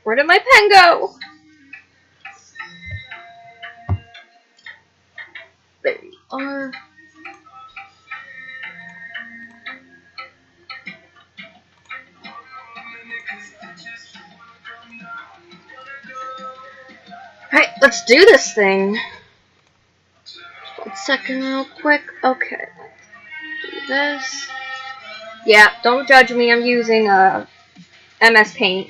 Where did my pen go? There you are. Alright, let's do this thing. Just 1 second real quick. Okay. Do this. Yeah, don't judge me. I'm using MS Paint.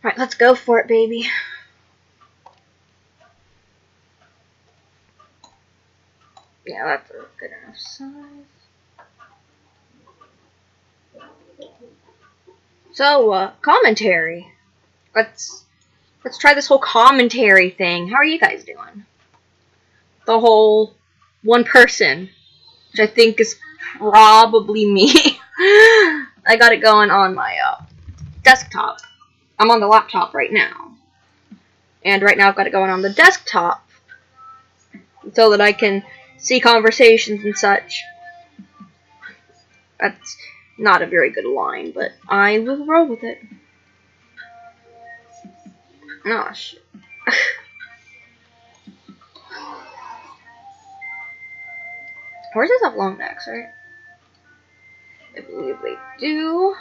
Alright, let's go for it, baby. Yeah, that's a good enough size. So, commentary. Let's try this whole commentary thing. How are you guys doing? The whole one person, which I think is probably me. I got it going on my desktop. I'm on the laptop right now. And right now I've got it going on the desktop so that I can see conversations and such. That's not a very good line, but I will roll with it. Oh, shit. Horses have long necks, right? I believe they do.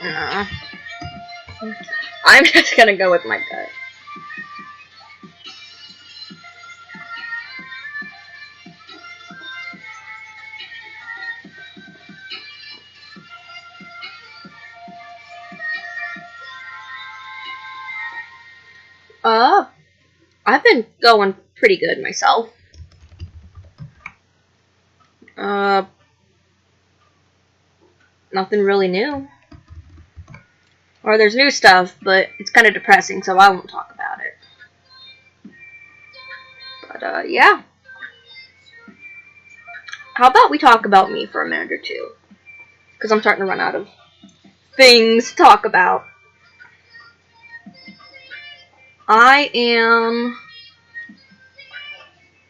Nah. I'm just gonna go with my gut. I've been going pretty good myself. Nothing really new. Or there's new stuff, but it's kind of depressing, so I won't talk about it. But, yeah. How about we talk about me for a minute or two? Because I'm starting to run out of things to talk about. I'm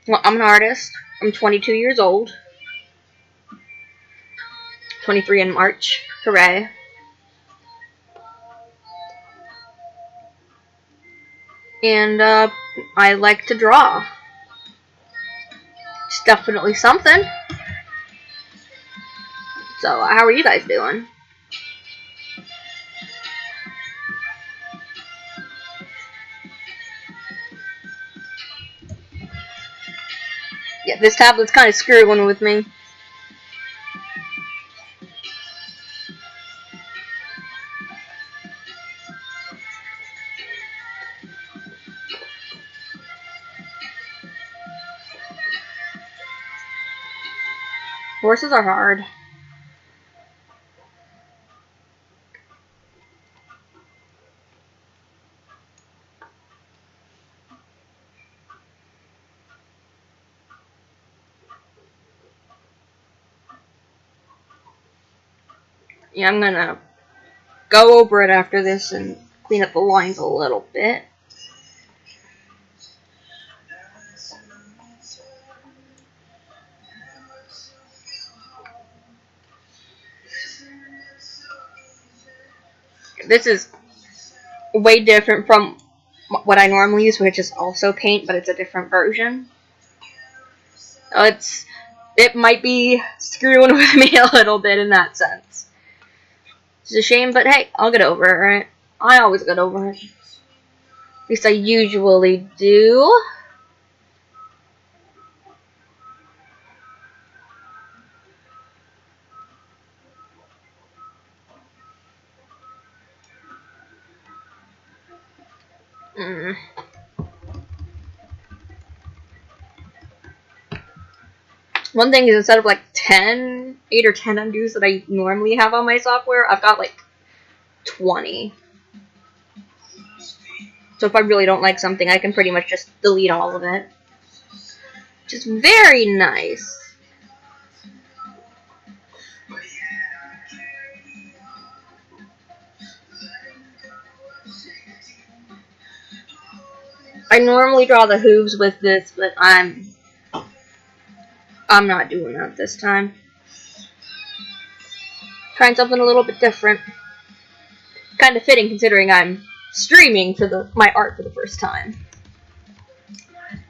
an artist. I'm 22 years old. 23 in March. Hooray. And, I like to draw. It's definitely something. So, how are you guys doing? Yeah, this tablet's kind of screwing with me. Horses are hard. Yeah, I'm gonna go over it after this and clean up the lines a little bit. This is way different from what I normally use, which is also paint, but it's a different version. It might be screwing with me a little bit in that sense. It's a shame, but hey, I'll get over it, right? I always get over it. At least I usually do. One thing is, instead of like 8 or 10 undos that I normally have on my software, I've got like 20. So if I really don't like something, I can pretty much just delete all of it. Which is very nice. I normally draw the hooves with this, but I'm not doing that this time. Trying something a little bit different. Kind of fitting considering I'm streaming for my art for the first time.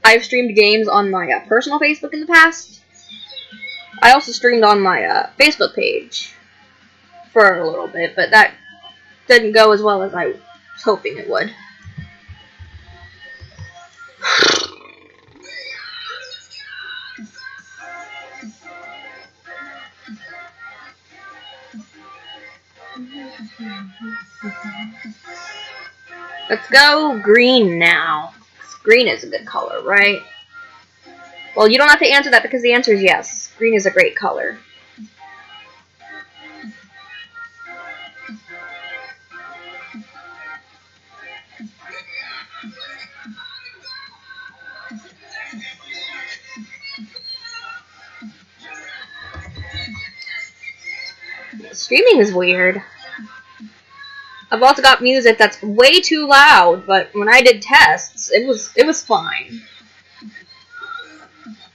I've streamed games on my personal Facebook in the past. I also streamed on my Facebook page for a little bit, but that didn't go as well as I was hoping it would. Let's go green now. Green is a good color, right? Well, you don't have to answer that because the answer is yes. Green is a great color. Streaming is weird. I've also got music that's way too loud, but when I did tests, it was fine.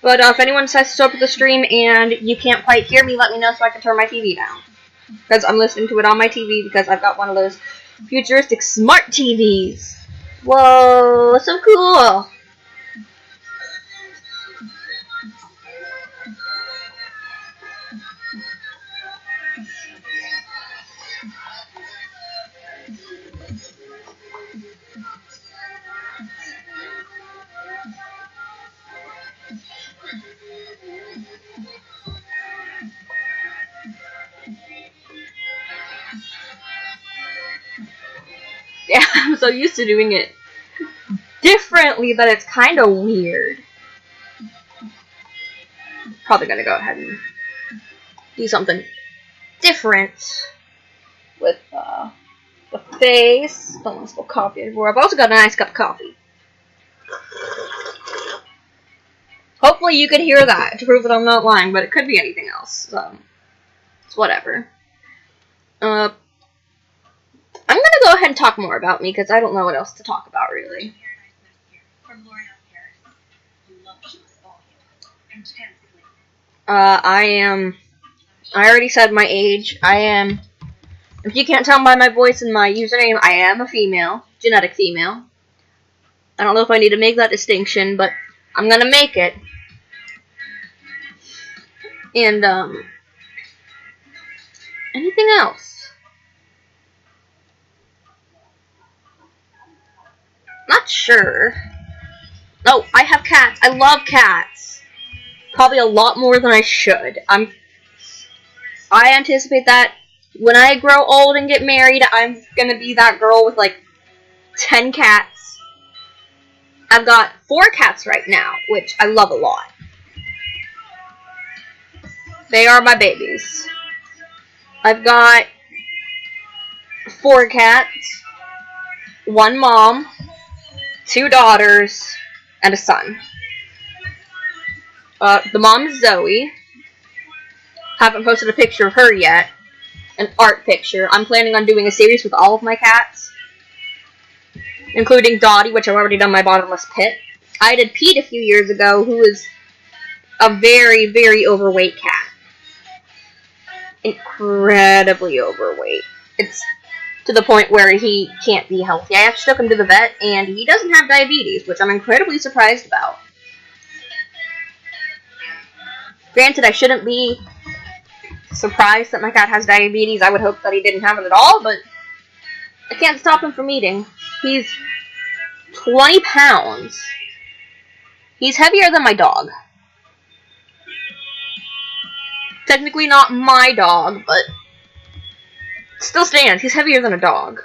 But if anyone decides to show up at the stream and you can't quite hear me, let me know so I can turn my TV down. Because I'm listening to it on my TV because I've got one of those futuristic smart TVs. Whoa, so cool! Yeah, I'm so used to doing it differently that it's kind of weird. Probably gonna go ahead and do something different with the face. Don't want to spill coffee everywhere. I've also got a nice cup of coffee. Hopefully you can hear that to prove that I'm not lying, but it could be anything else. So it's whatever. I'm gonna go ahead and talk more about me because I don't know what else to talk about really. I already said my age. If you can't tell by my voice and my username, I am a female, genetic female. I don't know if I need to make that distinction, but I'm gonna make it. And, anything else? Not sure. Oh, I have cats. I love cats. Probably a lot more than I should. I anticipate that when I grow old and get married, I'm gonna be that girl with like 10 cats. I've got 4 cats right now, which I love a lot. They are my babies. I've got 4 cats, 1 mom, 2 daughters, and a son. The mom is Zoe. Haven't posted a picture of her yet. An art picture. I'm planning on doing a series with all of my cats, including Dottie, which I've already done my bottomless pit. I did Pete a few years ago, who is a very, very overweight cat. Incredibly overweight. to the point where he can't be healthy. I actually took him to the vet, and he doesn't have diabetes, which I'm incredibly surprised about. Granted, I shouldn't be surprised that my cat has diabetes. I would hope that he didn't have it at all, but I can't stop him from eating. He's 20 pounds. He's heavier than my dog. Technically not my dog, but still stands. He's heavier than a dog.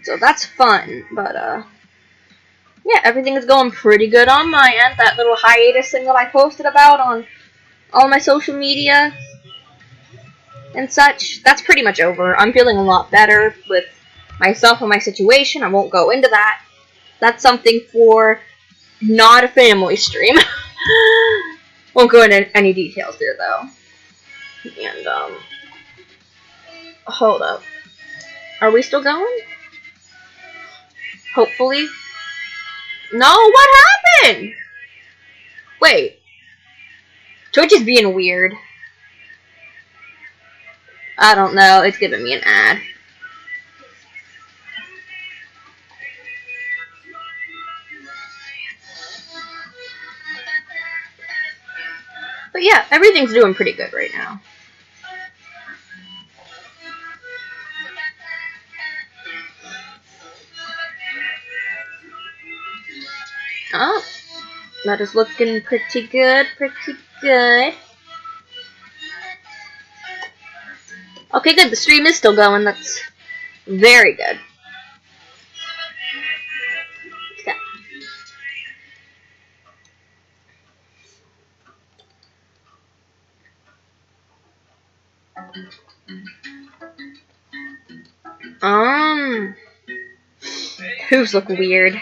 So that's fun, but yeah, everything is going pretty good on my end. That little hiatus thing that I posted about on all my social media and such, that's pretty much over. I'm feeling a lot better with myself and my situation. I won't go into that. That's something for not a family stream. Won't go into any details there, though. And, hold up. Are we still going? Hopefully. No, what happened? Wait. Twitch is being weird. I don't know. It's giving me an ad. But yeah, everything's doing pretty good right now. Oh, that is looking pretty good, Okay, good, the stream is still going, that's very good. Okay. Hooves look weird.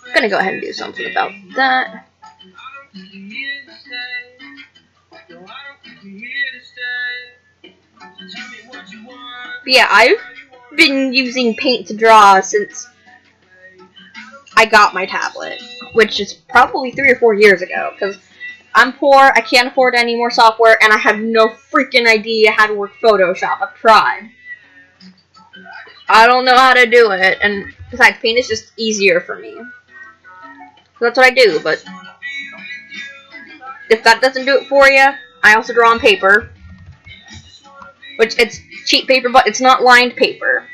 I'm gonna go ahead and do something about that. But yeah, I've been using paint to draw since I got my tablet, which is probably 3 or 4 years ago, because I'm poor, I can't afford any more software, and I have no freaking idea how to work Photoshop. I've tried. I don't know how to do it, and besides, paint is just easier for me. So that's what I do, but if that doesn't do it for you, I also draw on paper. Which, it's cheap paper, but it's not lined paper.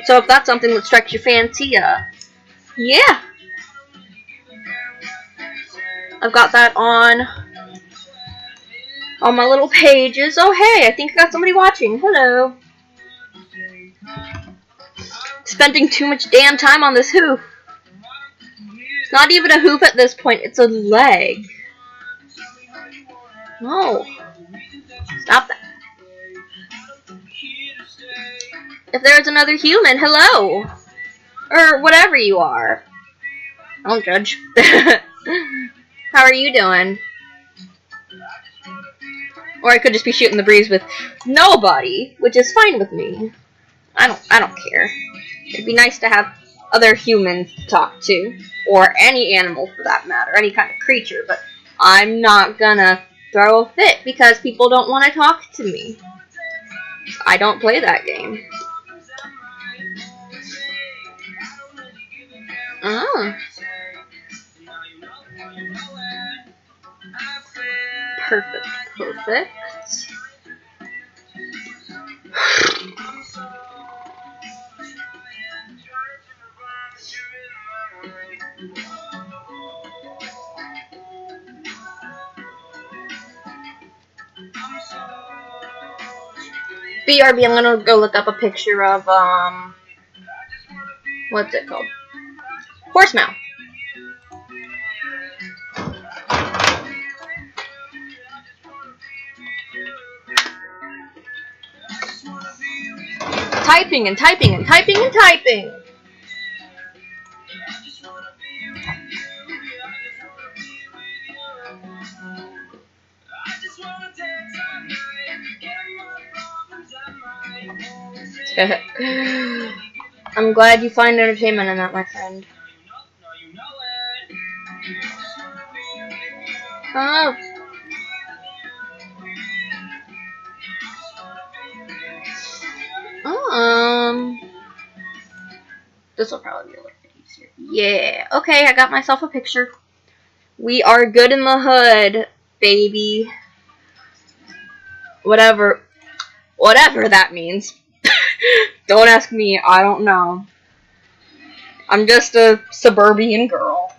So if that's something that strikes your fancy, yeah. I've got that on my little pages. Oh, hey, I think I got somebody watching. Hello. Spending too much damn time on this hoof. It's not even a hoof at this point, it's a leg. No. Stop that. If there's another human, hello. Or whatever you are. I don't judge. How are you doing? Or I could just be shooting the breeze with nobody, which is fine with me. I don't care. It'd be nice to have other humans to talk to, or any animal for that matter, any kind of creature, but I'm not gonna throw a fit because people don't want to talk to me. I don't play that game. Oh. Perfect. BRB, I'm gonna go look up a picture of, what's it called? Horsemouth. Typing and typing and typing and typing. I'm glad you find entertainment in that, my friend. Oh. This will probably be a little bit easier. Yeah. Okay, I got myself a picture. We are good in the hood, baby. Whatever that means. Don't ask me, I don't know. I'm just a suburban girl.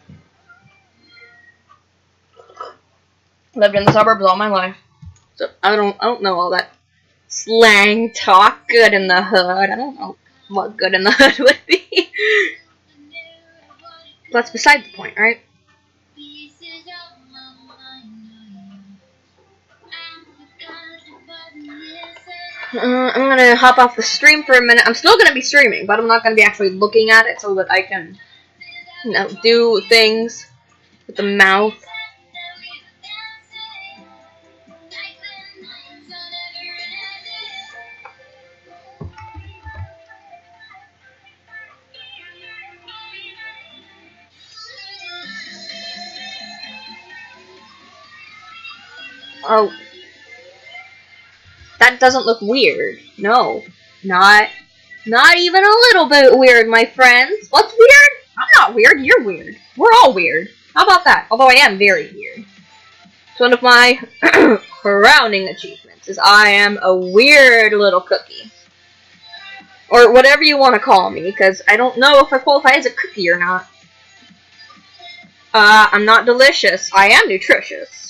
Lived in the suburbs all my life. So I don't know all that slang talk. Good in the hood. I don't know what good in the hood would be. That's beside the point, right? I'm gonna hop off the stream for a minute. I'm still gonna be streaming, but I'm not gonna be actually looking at it so that I can, do things with the mouth. Oh. That doesn't look weird. No. Not even a little bit weird, my friends. What's weird? I'm not weird. You're weird. We're all weird. How about that? Although I am very weird. It's one of my crowning achievements is I am a weird little cookie. Or whatever you want to call me, because I don't know if I qualify as a cookie or not. I'm not delicious. I am nutritious.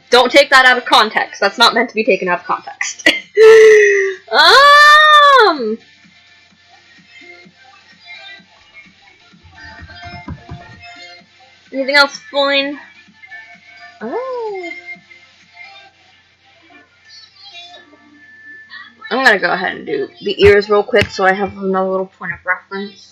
Don't take that out of context. That's not meant to be taken out of context. Anything else fine? Oh. I'm gonna go ahead and do the ears real quick so I have another little point of reference.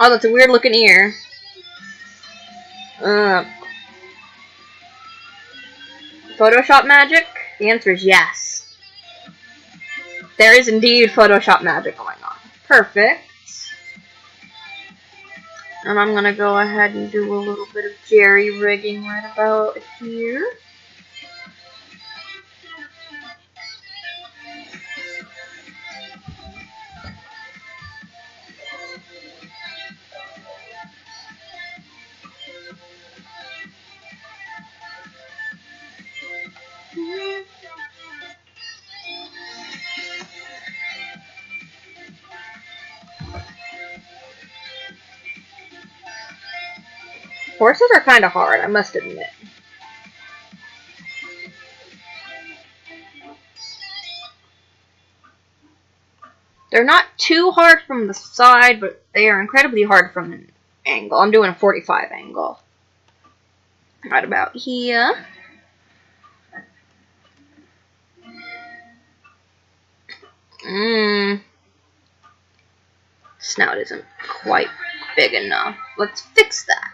Oh, that's a weird looking ear. Photoshop magic? The answer is yes. There is indeed Photoshop magic going on. Perfect. And I'm gonna go ahead and do a little bit of jerry rigging right about here. Horses are kind of hard, I must admit. They're not too hard from the side, but they are incredibly hard from an angle. I'm doing a 45 angle. Right about here. Snout isn't quite big enough. Let's fix that.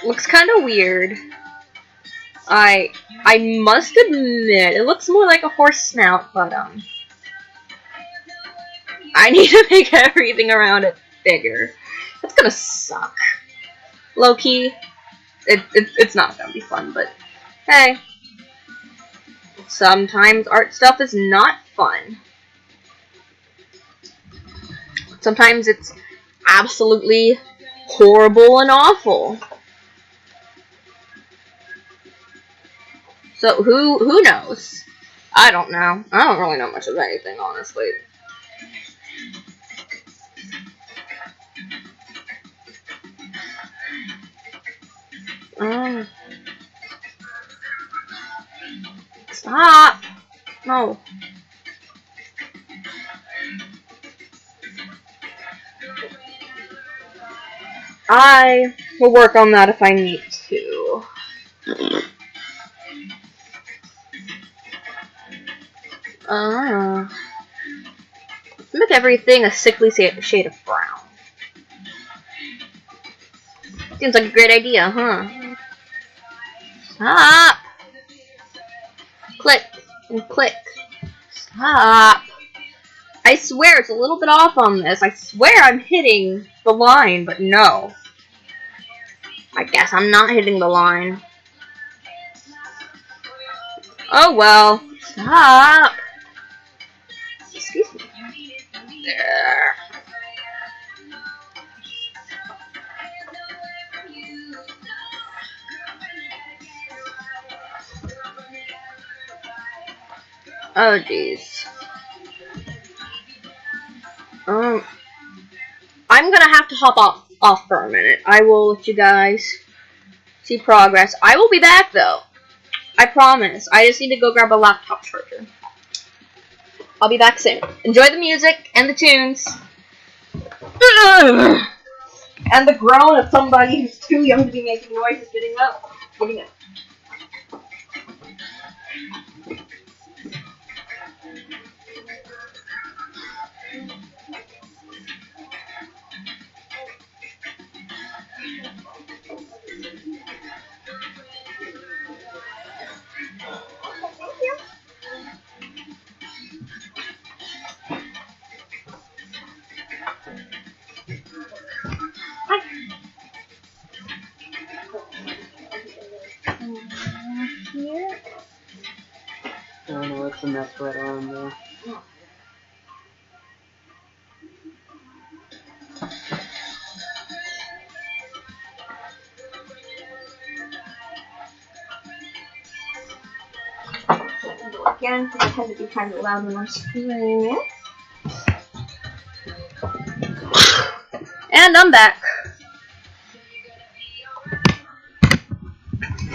Looks kind of weird. I must admit, it looks more like a horse snout, but I need to make everything around it bigger. That's gonna suck. Low key, it's not gonna be fun, but hey, sometimes art stuff is not fun. Sometimes it's absolutely horrible and awful. So who knows? I don't know. I don't really know much of anything, honestly. Stop! No. I will work on that if I need to. Make everything a sickly shade of brown. Seems like a great idea, huh? Stop! Click and click. Stop! I swear it's a little bit off on this. I swear I'm hitting the line, but no. I guess I'm not hitting the line. Oh well. Stop! Excuse me. There. Oh jeez. I'm gonna have to hop off for a minute. I will let you guys see progress. I will be back though. I promise. I just need to go grab a laptop charger. I'll be back soon. Enjoy the music and the tunes. And the groan of somebody who's too young to be making noises getting up. Getting up. Here. I don't know what's a mess right around there. Again, I tend to be kind of loud when I'm screaming. And I'm back.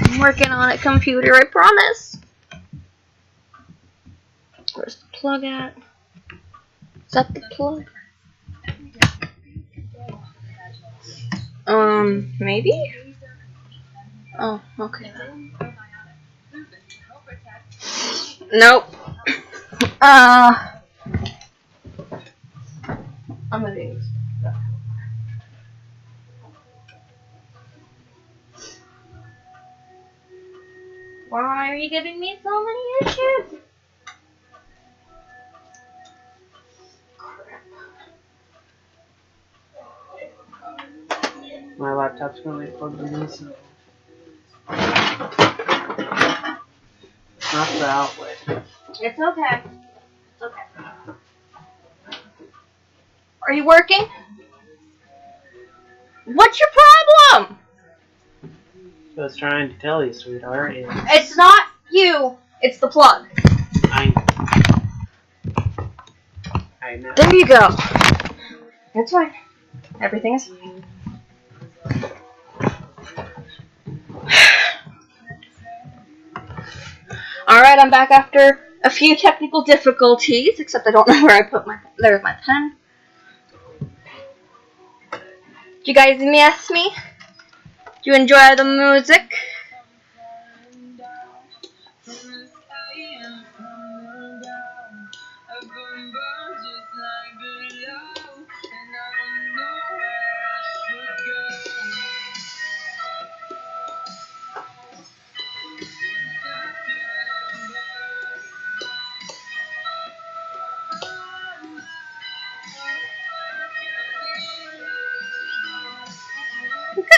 I'm working on a computer, I promise. Where's the plug at? Is that the plug? Maybe? Oh, okay. Nope. I'm gonna do this. Why are you giving me so many issues? My laptop's gonna be plugged in, so not the outlet. It's okay. It's okay. Are you working? What's your problem? I was trying to tell you, sweetheart. It's not you. It's the plug. I know. There you go. That's fine. Everything is fine. Alright, I'm back after a few technical difficulties, except I don't know where I put there's my pen. Did you guys miss me? Did you enjoy the music?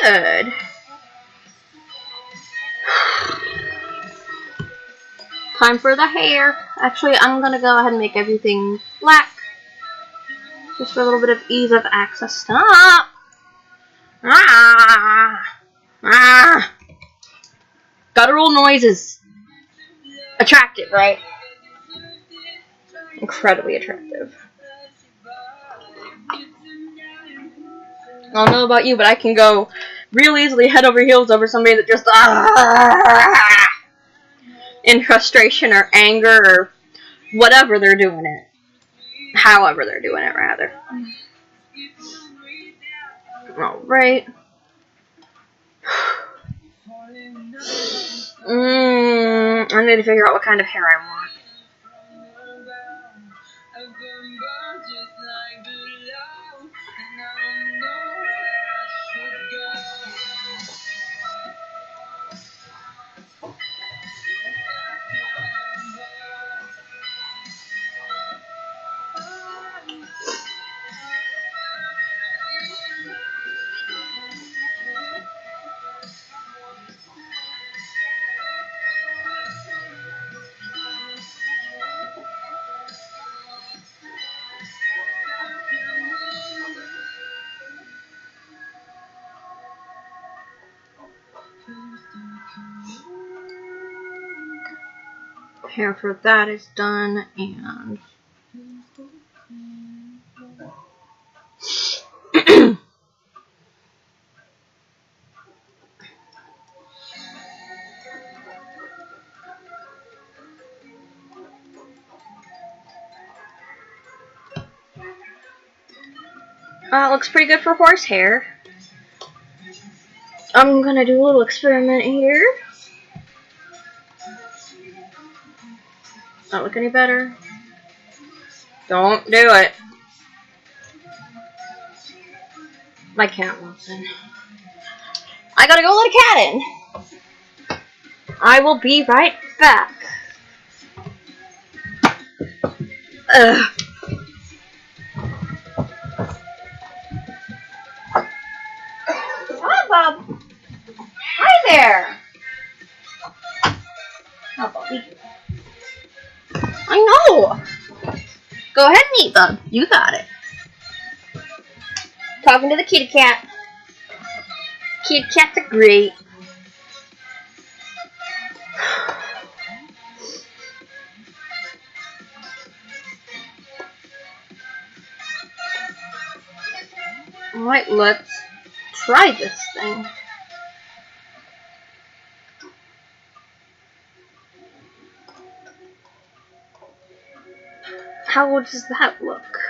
Good. Time for the hair. Actually, I'm gonna go ahead and make everything black. Just for a little bit of ease of access. Stop! Ah! Ah! Guttural noises. Attractive, right? Incredibly attractive. I don't know about you, but I can go real easily head over heels over somebody that just in frustration or anger or whatever they're doing it. However they're doing it, rather. Alright. I need to figure out what kind of hair I want. Hair for that is done, and looks pretty good for horsehair. I'm gonna do a little experiment here. Not look any better. Don't do it. My cat wants in. I gotta go let a cat in. I will be right back. Ugh. Hi, Bob. Hi there. Oh, Bobby. I know. Go ahead and eat, Bub. You got it. Talking to the kitty cat. Kitty cats are great. Alright, let's try this thing. How does that look?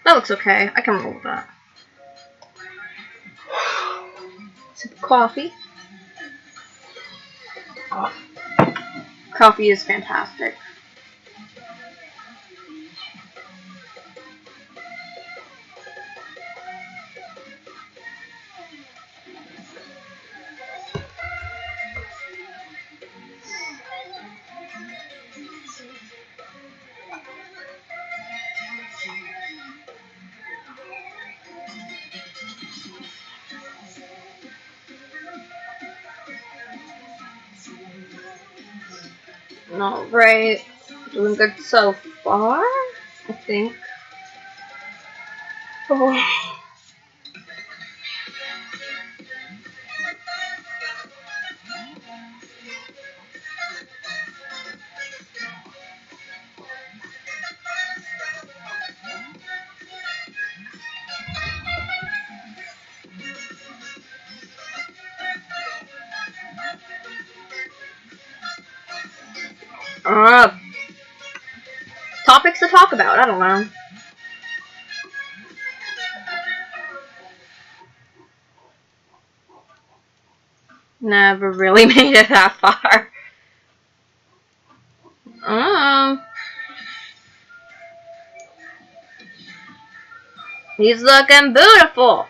That looks okay. I can roll with that. Sip of coffee. Oh. Coffee is fantastic. Alright. Doing good so far, I think. Oh. Topics to talk about, I don't know. Never really made it that far. He's looking beautiful.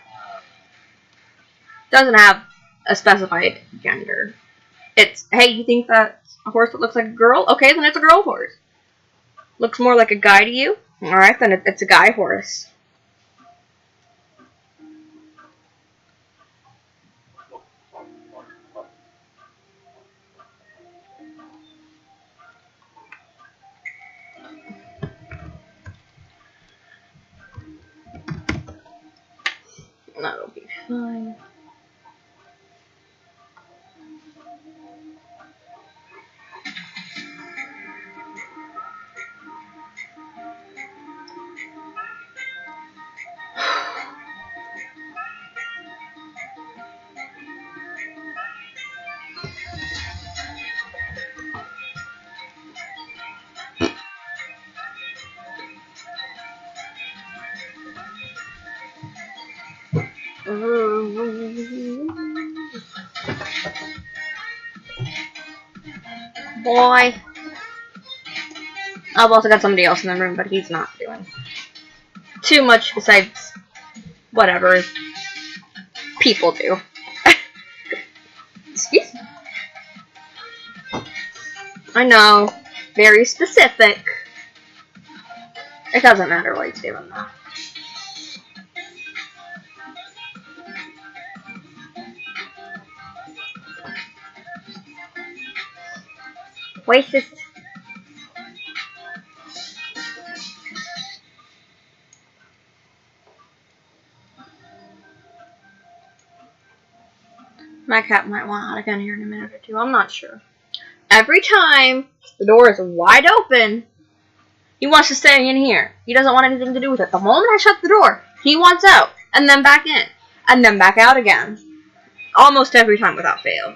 Doesn't have a specified gender. It's, hey, you think that's a horse that looks like a girl? Okay, then it's a girl horse. Looks more like a guy to you? Alright, then it's a guy horse. That'll be fine. Boy. I've also got somebody else in the room, but he's not doing too much besides whatever people do. Excuse me. I know. Very specific. It doesn't matter what he's doing though. Racist. My cat might want out again here in a minute or two. I'm not sure. Every time the door is wide open, he wants to stay in here. He doesn't want anything to do with it. The moment I shut the door, he wants out. And then back in. And then back out again. Almost every time without fail.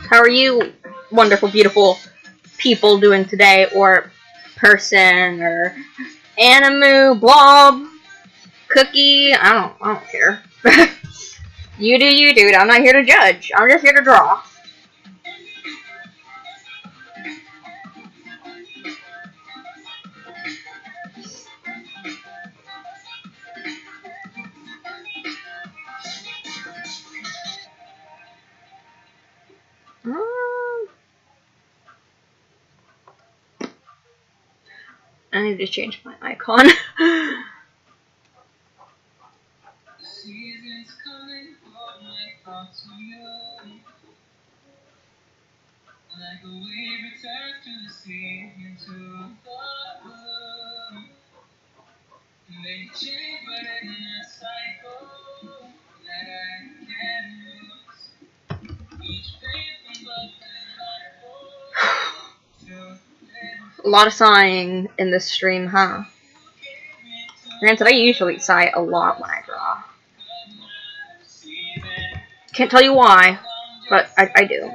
How are you, wonderful, beautiful people, doing today? Or person, or Animu, Blob, Cookie? I don't care. You do you, dude. I'm not here to judge. I'm just here to draw. I need to change my icon. Like a wave returns to the sea into the blue. They change, but in a cycle that I can't lose. Each day from a lot of sighing in this stream, huh? Granted, I usually sigh a lot when I draw. Can't tell you why, but I do.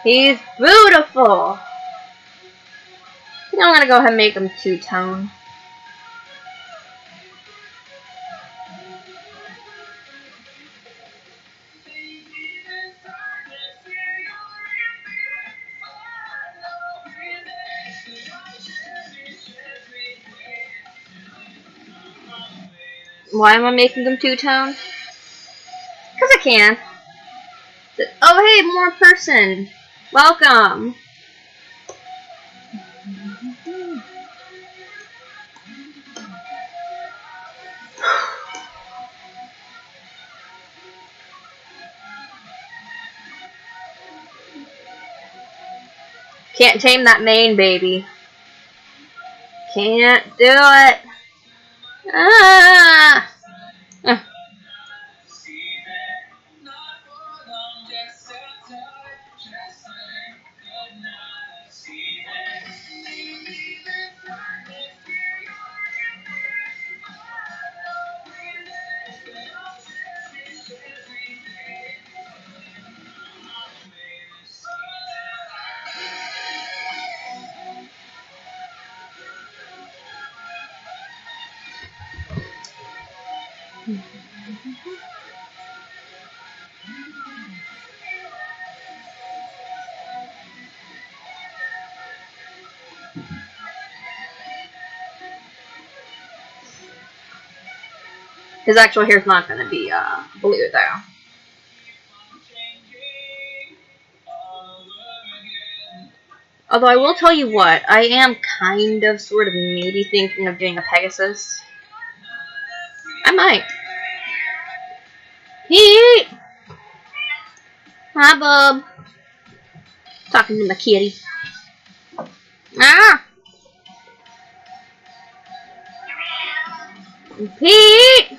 He's beautiful! I think I'm gonna go ahead and make him two-tone. Why am I making them two-tone? Because I can. Oh, hey, more person. Welcome. Can't tame that main baby. Can't do it. Ah. His actual hair's not gonna be blue though. Although I will tell you what, I am kind of, sort of, maybe thinking of doing a Pegasus. I might. Pete! Hi, bub. Talking to my kitty. Ah! Pete!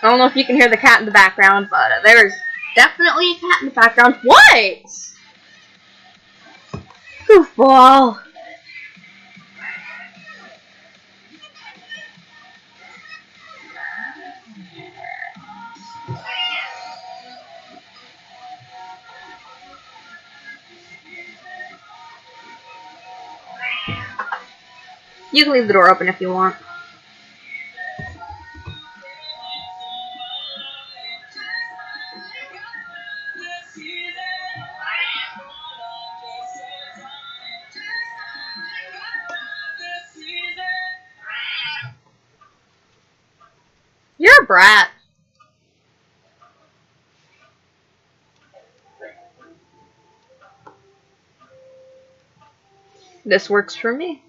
I don't know if you can hear the cat in the background, but there's definitely a cat in the background. What? Goofball. You can leave the door open if you want. You're a brat. This works for me.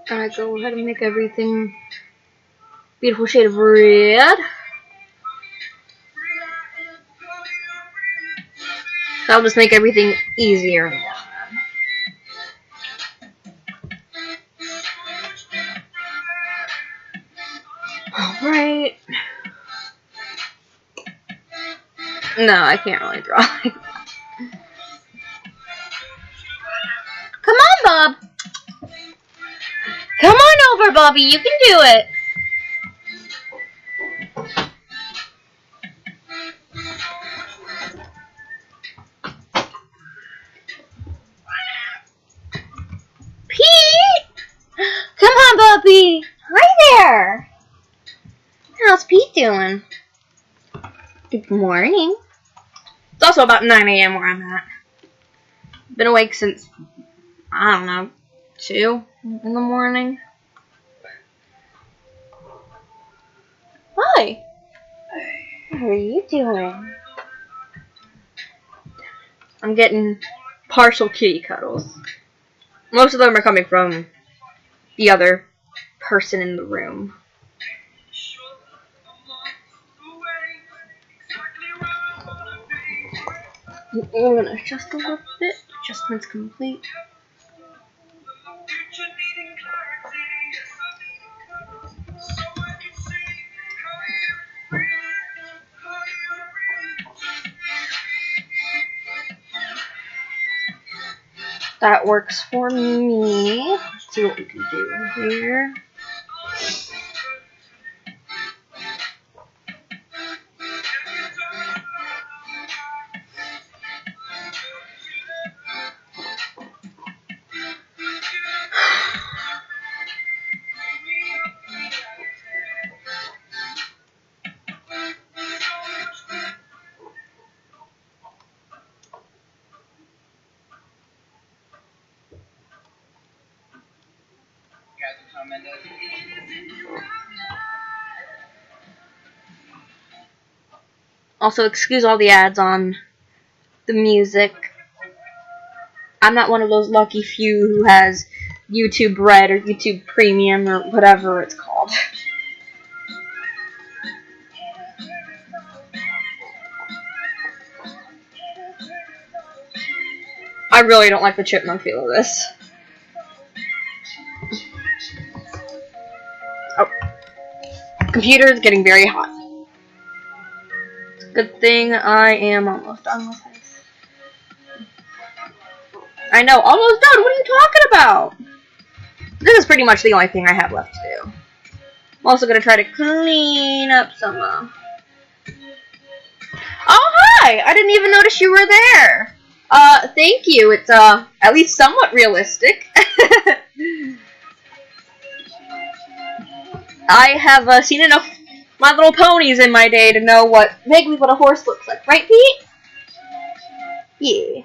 Gonna go ahead and make everything beautiful shade of red. That'll just make everything easier. Alright. No, I can't really draw like that. Come on, Bob. Come on over, Bobby. You can do it. Pete! Come on, Bobby. Hi there. How's Pete doing? Good morning. It's also about 9 a.m. where I'm at. Been awake since, I don't know, 2 in the morning. Hi. How are you doing? I'm getting partial kitty cuddles. Most of them are coming from the other person in the room. I'm gonna adjust a little bit. Adjustment's complete. That works for me. Let's see what we can do here. Also, excuse all the ads on the music. I'm not one of those lucky few who has YouTube Red or YouTube Premium or whatever it's called. I really don't like the chipmunk feel of this. Oh. Computer is getting very hot. Good thing I am almost done with this. I know, almost done. What are you talking about? This is pretty much the only thing I have left to do. I'm also going to try to clean up some Hi! I didn't even notice you were there. Thank you. It's, at least somewhat realistic. I have, seen enough My Little Ponies in my day to know vaguely what a horse looks like. Right, Pete? Yeah.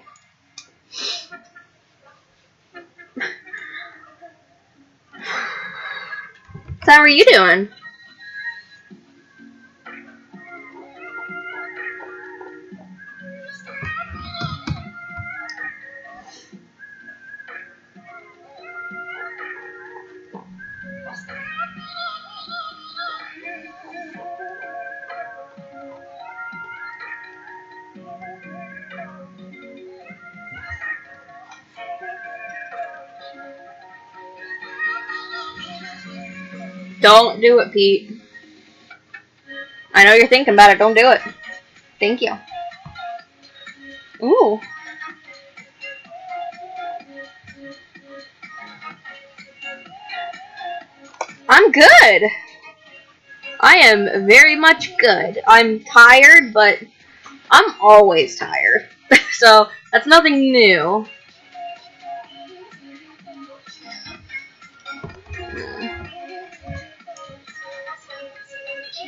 So how are you doing? Don't do it, Pete. I know you're thinking about it. Don't do it. Thank you. Ooh. I'm good. I am very much good. I'm tired, but I'm always tired. So, that's nothing new.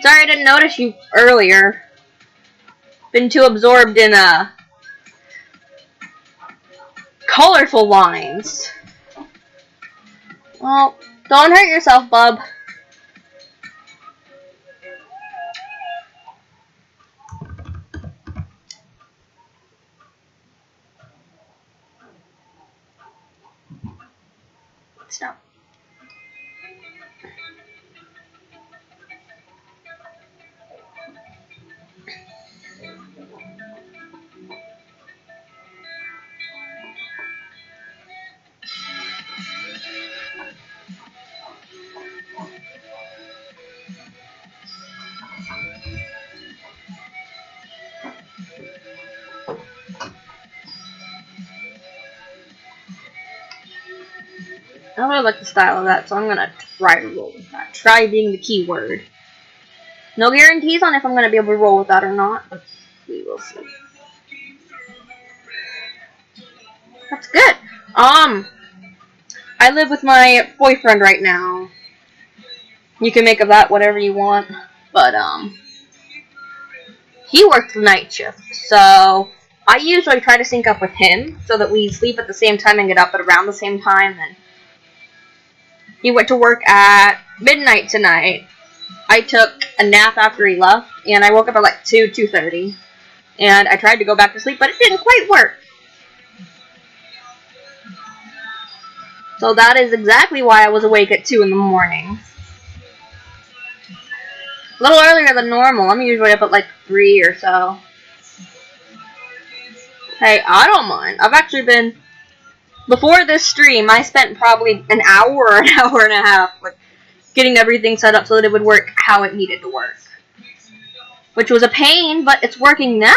Sorry I didn't notice you earlier. Been too absorbed in, colorful lines. Well, don't hurt yourself, bub. Stop. I don't really like the style of that, so I'm gonna try to roll with that. Try being the key word. No guarantees on if I'm gonna be able to roll with that or not, but we will see. That's good. I live with my boyfriend right now. You can make of that whatever you want, but he works the night shift, so I usually try to sync up with him so that we sleep at the same time and get up at around the same time. And he went to work at midnight tonight. I took a nap after he left, and I woke up at like 2:30. And I tried to go back to sleep, but it didn't quite work. So that is exactly why I was awake at 2 in the morning. A little earlier than normal. I'm usually up at like 3 or so. Hey, I don't mind. I've actually been... Before this stream, I spent probably an hour or an hour and a half getting everything set up so that it would work how it needed to work. Which was a pain, but it's working now.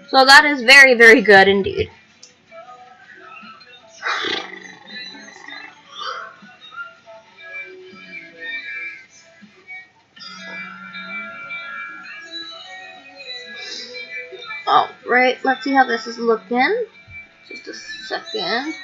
So that is very, very good indeed. Alright, let's see how this is looking. Just a second.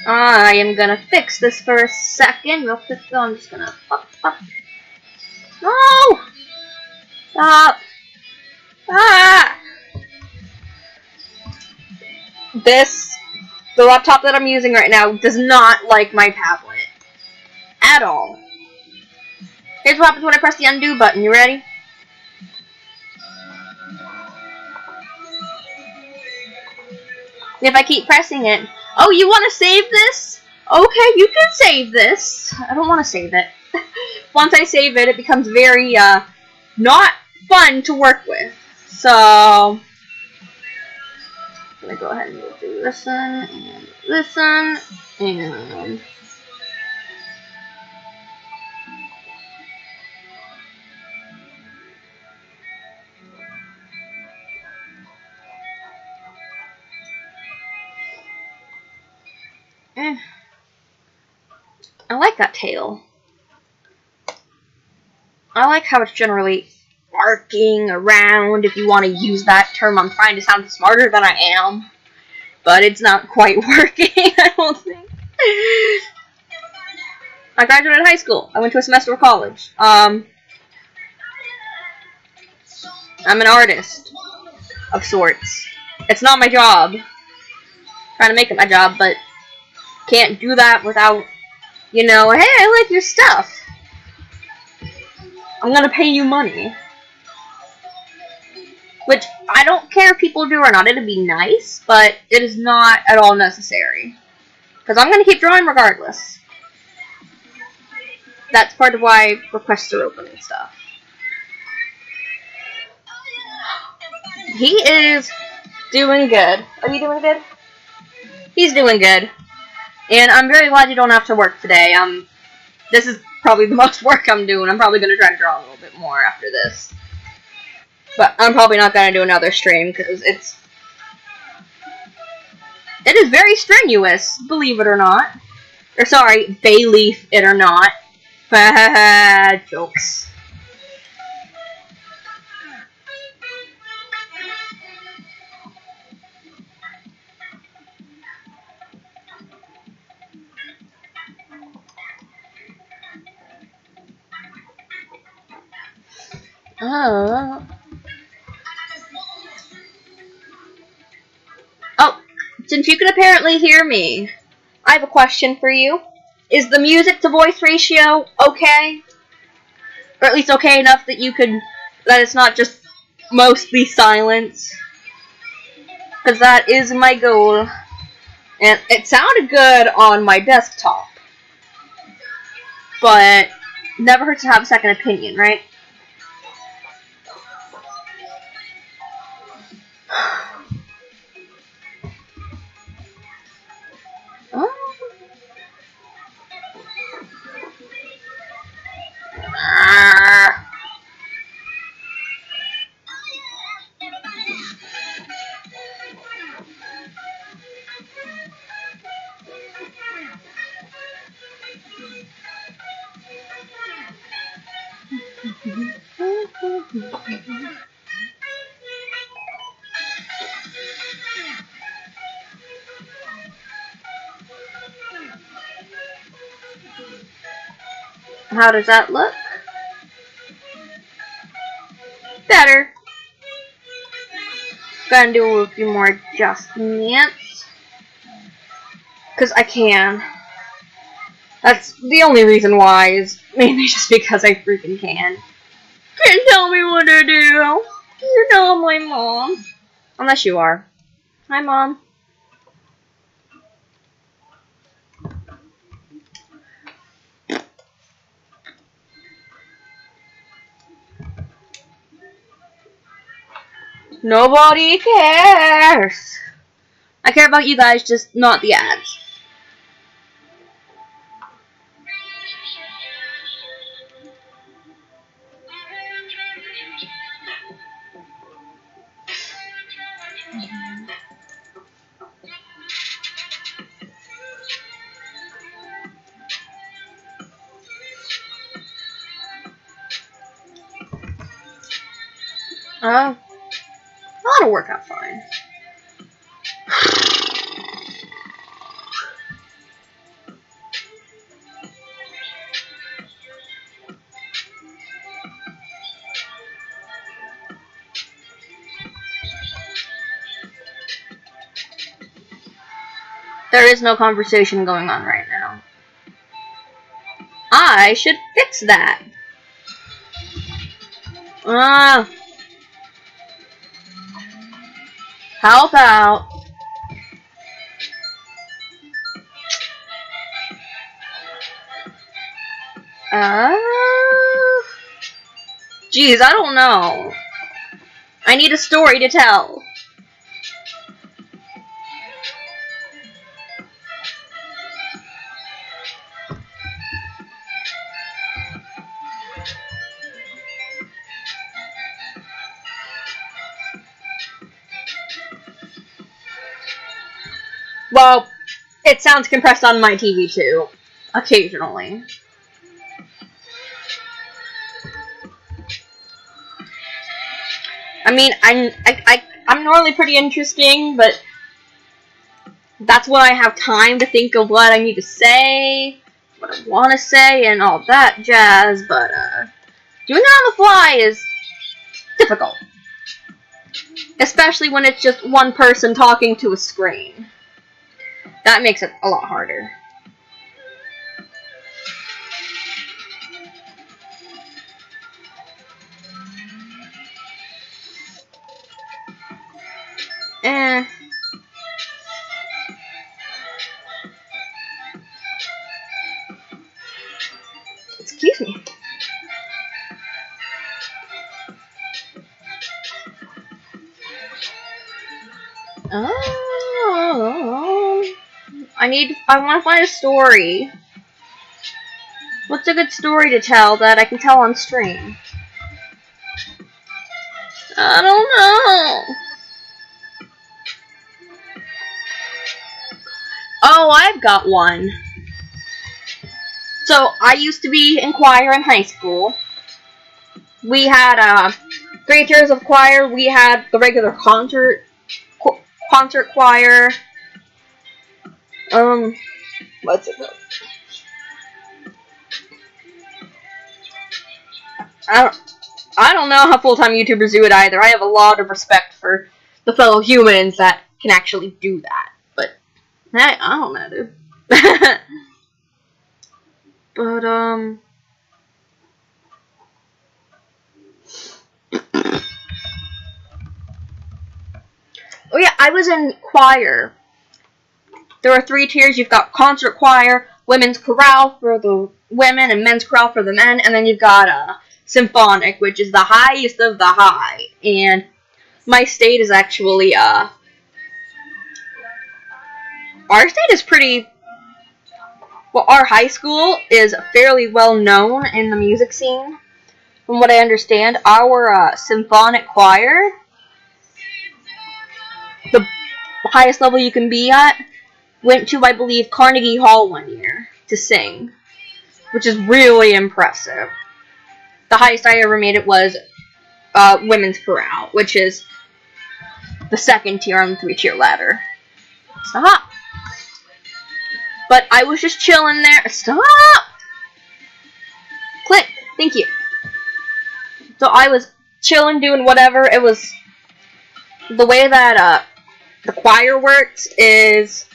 I am gonna fix this for a second. Real quick though, I'm just gonna pop. No! Stop! Ah! The laptop that I'm using right now does not like my tablet. At all. Here's what happens when I press the undo button. You ready? If I keep pressing it. Oh, you want to save this? Okay, you can save this. I don't want to save it. Once I save it, it becomes very, not fun to work with. So, I'm going to go ahead and do listen, and listen, and... Eh. I like that tail. I like how it's generally arcing around, if you want to use that term. I'm trying to sound smarter than I am, but it's not quite working, I don't think. I graduated high school. I went to a semester of college. I'm an artist of sorts. It's not my job. I'm trying to make it my job, but can't do that without, you know, hey, I like your stuff. I'm gonna pay you money. Which, I don't care if people do or not. It'd be nice, but it is not at all necessary. Because I'm gonna keep drawing regardless. That's part of why requests are open and stuff. He is doing good. Are you doing good? He's doing good. And I'm very glad you don't have to work today. This is probably the most work I'm doing. I'm probably going to try to draw a little bit more after this. But I'm probably not going to do another stream because it is very strenuous, believe it or not. Or sorry, Bayleaf it or not. Jokes. Oh, since you can apparently hear me, I have a question for you. Is the music to voice ratio okay? Or at least okay enough that that it's not just mostly silence? Because that is my goal. And it sounded good on my desktop. But never hurts to have a second opinion, right? Oh. How does that look? Better. Gonna do a few more adjustments. Because I can. That's the only reason why, is mainly just because I freaking can. Can't tell me what to do. You're not my mom. Unless you are. Hi, Mom. Nobody cares. I care about you guys, just not the ads. That'll work out fine. There is no conversation going on right now. I should fix that. How about... Geez, I don't know. I need a story to tell. Well, It sounds compressed on my TV too, occasionally. I mean, I'm normally pretty interesting, but that's when I have time to think of what I need to say, what I want to say, and all that jazz, but doing it on the fly is difficult. Especially when it's just one person talking to a screen. That makes it a lot harder. Excuse me. Oh, I want to find a story. What's a good story to tell that I can tell on stream? I don't know. Oh, I've got one. So, I used to be in choir in high school. We had 3 tiers of choir. We had the regular concert choir. What's it called? I don't know how full-time YouTubers do it either. I have a lot of respect for the fellow humans that can actually do that. But, I don't know, dude. But, oh yeah, I was in choir. There are 3 tiers. You've got concert choir, women's chorale for the women, and men's chorale for the men, and then you've got symphonic, which is the highest of the high. And my state is actually, our state is pretty, well, our high school is fairly well known in the music scene. From what I understand, our, symphonic choir, the highest level you can be at, went to, I believe, Carnegie Hall one year to sing, which is really impressive. The highest I ever made it was women's chorale, which is the 2nd tier on the 3-tier ladder. Stop! But I was just chilling there. Stop! Click! Thank you. So I was chilling, doing whatever. It was the way that the choir works is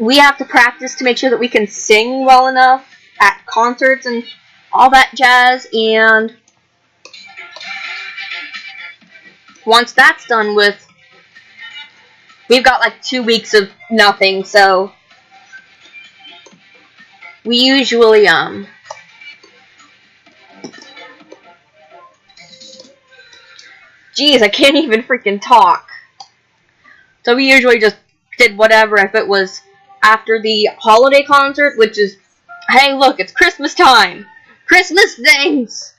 we have to practice to make sure that we can sing well enough at concerts and all that jazz, and once that's done with, we've got like 2 weeks of nothing, so we usually, geez, I can't even freaking talk. So we usually just did whatever if it was after the holiday concert, which is, hey, look, it's Christmas time. Christmas things!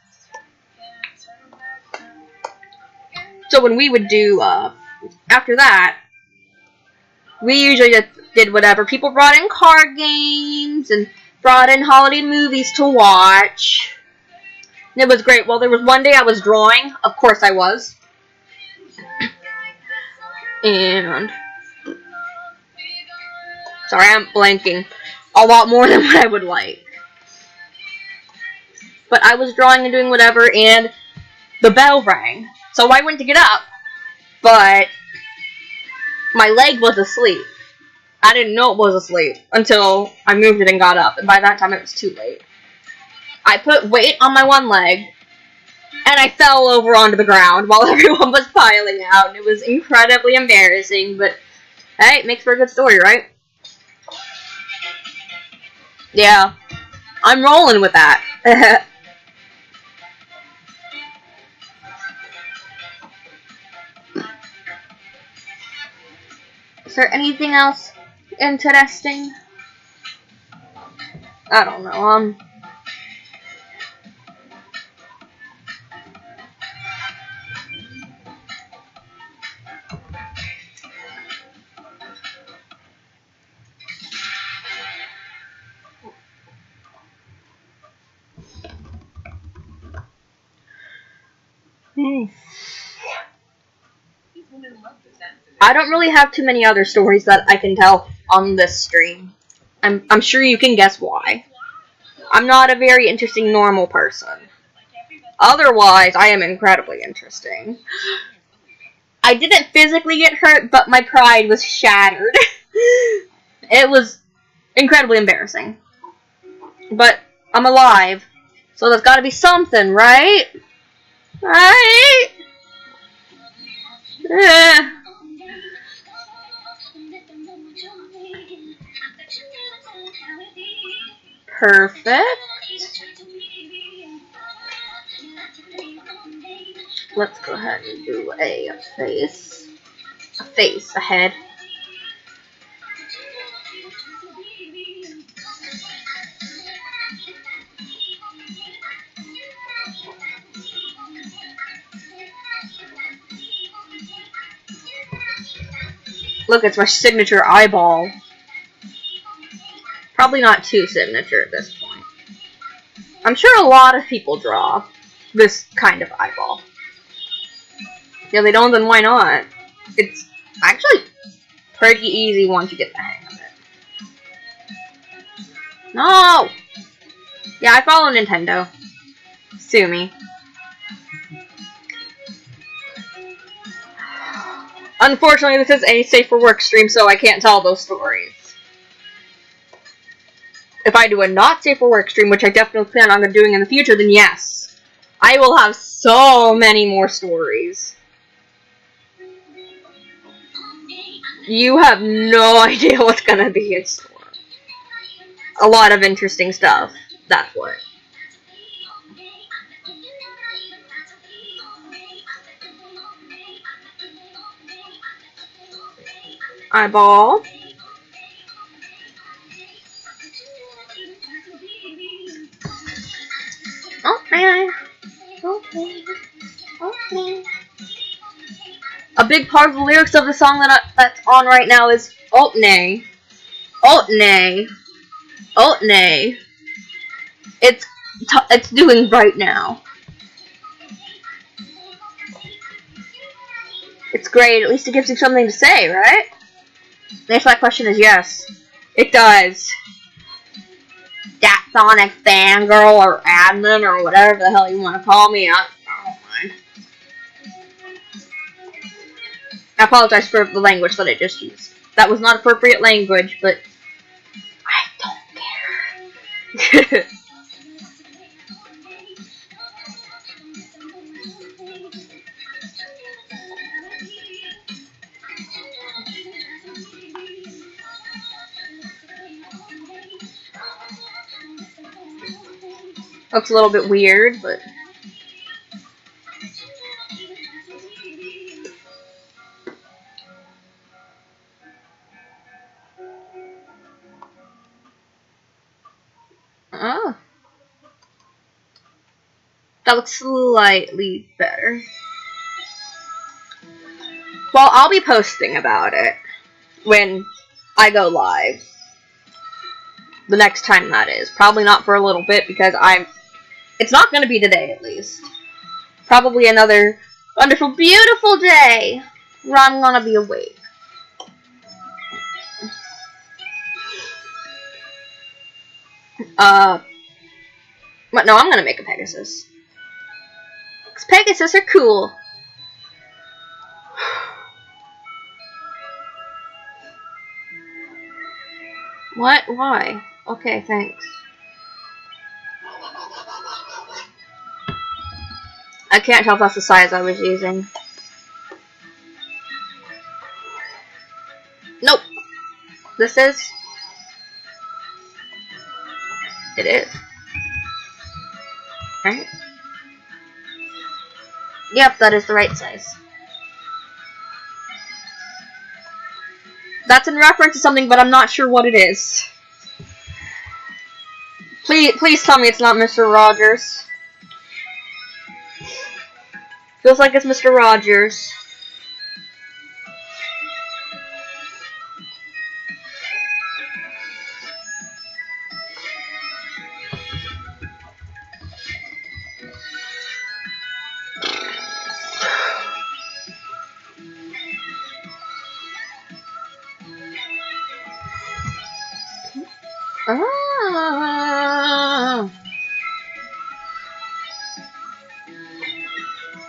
So when we would do, after that, we usually just did whatever. People brought in card games and brought in holiday movies to watch. And it was great. Well, there was one day I was drawing. Of course I was. And sorry, I'm blanking a lot more than what I would like. But I was drawing and doing whatever, and the bell rang. So I went to get up, but my leg was asleep. I didn't know it was asleep until I moved it and got up, and by that time it was too late. I put weight on my one leg, and I fell over onto the ground while everyone was piling out, and it was incredibly embarrassing, but hey, it makes for a good story, right? Yeah, I'm rolling with that. Is there anything else interesting? I don't know, I don't really have too many other stories that I can tell on this stream. I'm sure you can guess why. I'm not a very interesting normal person. Otherwise, I am incredibly interesting. I didn't physically get hurt, but my pride was shattered. It was incredibly embarrassing. But I'm alive, so there's gotta be something, right? Right? Perfect. Let's go ahead and do a face. A face, a head. Look, it's my signature eyeball. Probably not too signature at this point. I'm sure a lot of people draw this kind of eyeball. Yeah, they don't, then why not? It's actually pretty easy once you get the hang of it. No! Yeah, I follow Nintendo. Sue me. Unfortunately, this is a safe for work stream, so I can't tell those stories. If I do a not safe for work stream, which I definitely plan on doing in the future, then yes. I will have so many more stories. You have no idea what's gonna be in store. A lot of interesting stuff. That's what. Eyeball. Okay. Okay. Okay. A big part of the lyrics of the song that's on right now is Altnay. Altnay. Altnay. It's doing right now. It's great. At least it gives you something to say, right? The answer to that question is yes. It does. That Sonic fangirl or admin or whatever the hell you want to call me. I don't mind. I apologize for the language that I just used. That was not appropriate language, but I don't care. Looks a little bit weird, but... Oh. That looks slightly better. Well, I'll be posting about it when I go live. The next time that is. Probably not for a little bit because it's not going to be today at least. Probably another wonderful, beautiful day where I'm going to be awake. But no, I'm going to make a Pegasus. Because Pegasus are cool. What? Why? Okay, thanks. I can't tell if that's the size I was using. Nope. This is. It is. Right? Yep, that is the right size. That's in reference to something, but I'm not sure what it is. Please tell me it's not Mr. Rogers. Feels like it's Mr. Rogers.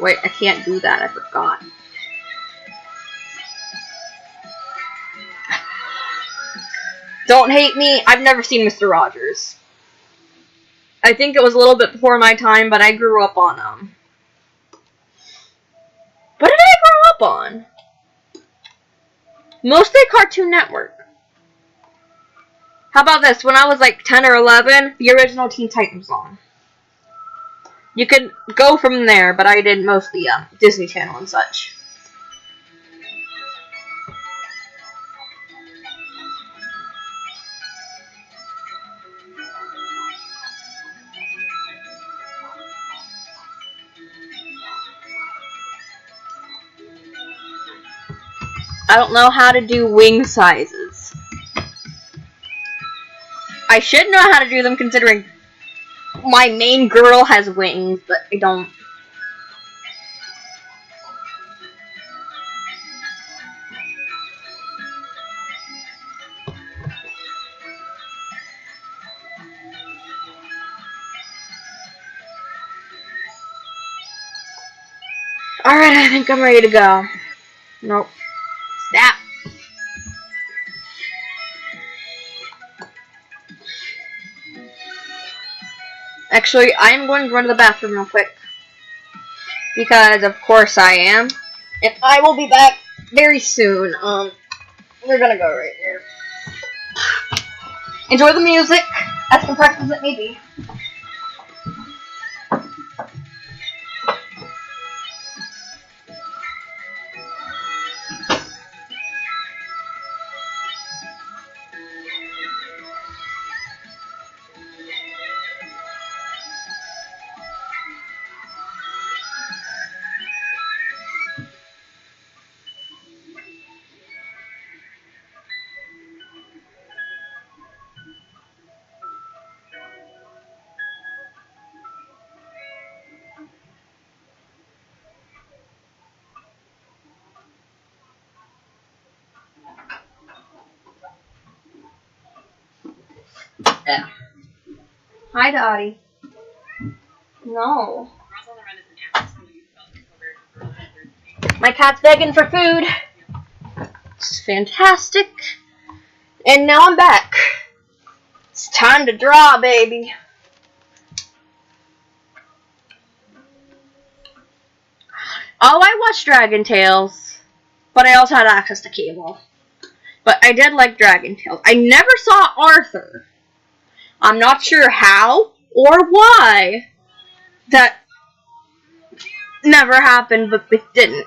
Wait, I can't do that. I forgot. Don't hate me. I've never seen Mr. Rogers. I think it was a little bit before my time, but I grew up on them. What did I grow up on? Mostly Cartoon Network. How about this? When I was like 10 or 11, the original Teen Titans on. You could go from there, but I did mostly Disney Channel and such. I don't know how to do wing sizes. I should know how to do them considering my main girl has wings, but I don't. Alright, I think I'm ready to go. Nope. Stop. Actually, I'm going to run to the bathroom real quick. Because, of course, I am. And I will be back very soon. We're gonna go right here. Enjoy the music, as compressed as it may be. Yeah. Hi, Dottie. No. My cat's begging for food. It's fantastic. And now I'm back. It's time to draw, baby. Oh, I watched Dragon Tales, but I also had access to cable. But I did like Dragon Tales. I never saw Arthur. I'm not sure how or why that never happened, but it didn't.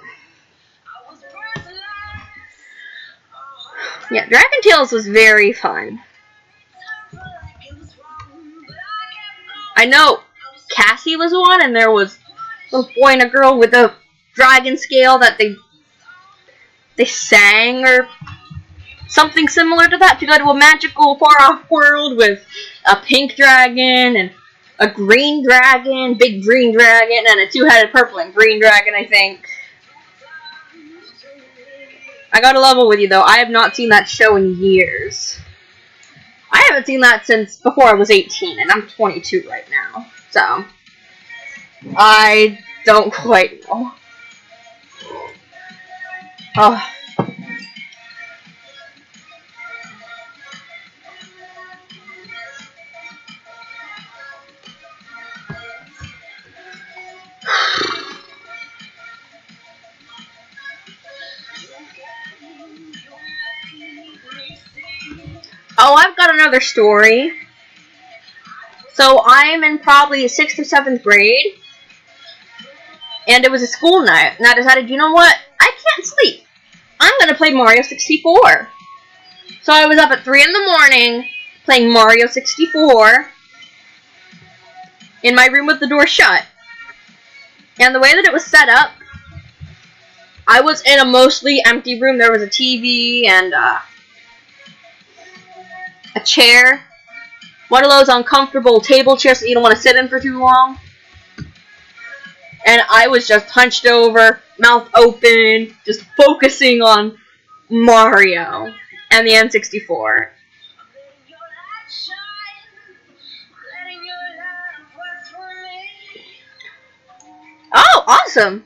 Yeah, Dragon Tales was very fun. I know Cassie was one, and there was a boy and a girl with a dragon scale that they sang or something similar to that to go to a magical far-off world with a pink dragon and a green dragon, big green dragon, and a two-headed purple and green dragon, I think. I gotta level with you, though. I have not seen that show in years. I haven't seen that since before I was 18, and I'm 22 right now. So, I don't quite know. Oh. Oh, I've got another story. So I'm in probably 6th or 7th grade, and it was a school night, and I decided, you know what? I can't sleep. I'm going to play Mario 64. So I was up at 3 in the morning playing Mario 64 in my room with the door shut. And the way that it was set up, I was in a mostly empty room. There was a TV and a chair. One of those uncomfortable table chairs that you don't want to sit in for too long. And I was just hunched over, mouth open, just focusing on Mario and the N64. Oh, awesome! awesome.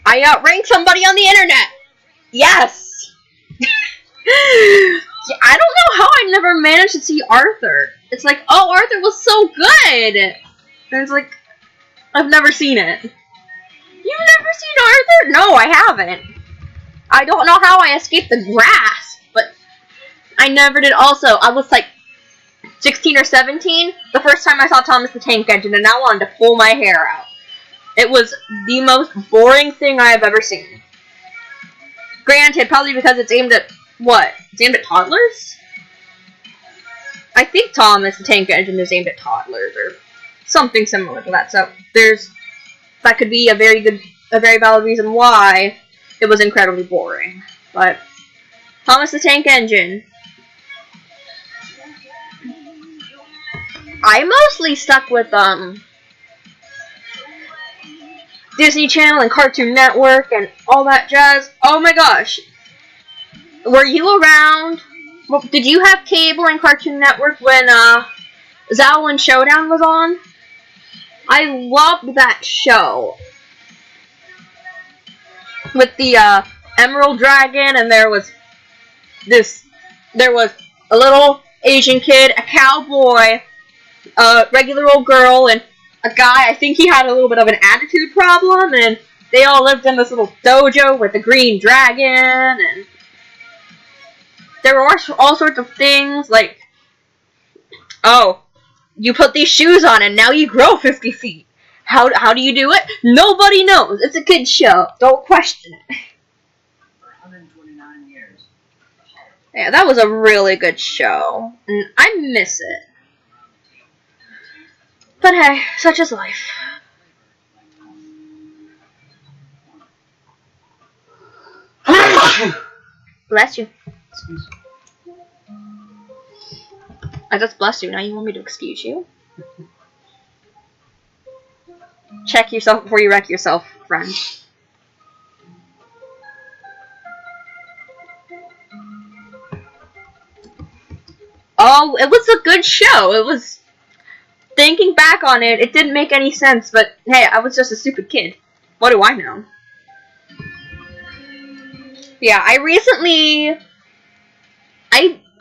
I outranked somebody on the internet. Yes. I don't know how I never managed to see Arthur. It's like, oh, Arthur was so good. And it's like, I've never seen it. You've never seen Arthur? No, I haven't. I don't know how I escaped the grass, but I never did. Also, I was like 16 or 17 the first time I saw Thomas the Tank Engine, and I wanted to pull my hair out. It was the most boring thing I have ever seen. Granted, probably because it's aimed at, what? It's aimed at toddlers? I think Thomas the Tank Engine is aimed at toddlers, or something similar to that, so that could be a very valid reason why it was incredibly boring. But Thomas the Tank Engine, I mostly stuck with Disney Channel and Cartoon Network and all that jazz. Oh my gosh, were you around? Well, did you have cable and Cartoon Network when Zao and Showdown was on? I loved that show. With the Emerald Dragon, and there was a little Asian kid, a cowboy, a regular old girl, and a guy. I think he had a little bit of an attitude problem, and they all lived in this little dojo with a green dragon, and there were all sorts of things, like, oh, you put these shoes on and now you grow 50 feet. How do you do it? Nobody knows. It's a kid's show. Don't question it. For 129 years. Yeah, that was a really good show. And I miss it. But hey, such is life. Bless you. Excuse me. I just blessed you. Now you want me to excuse you? Check yourself before you wreck yourself, friend. Oh, it was a good show. It was... Thinking back on it, it didn't make any sense, but hey, I was just a stupid kid. What do I know? Yeah, I recently...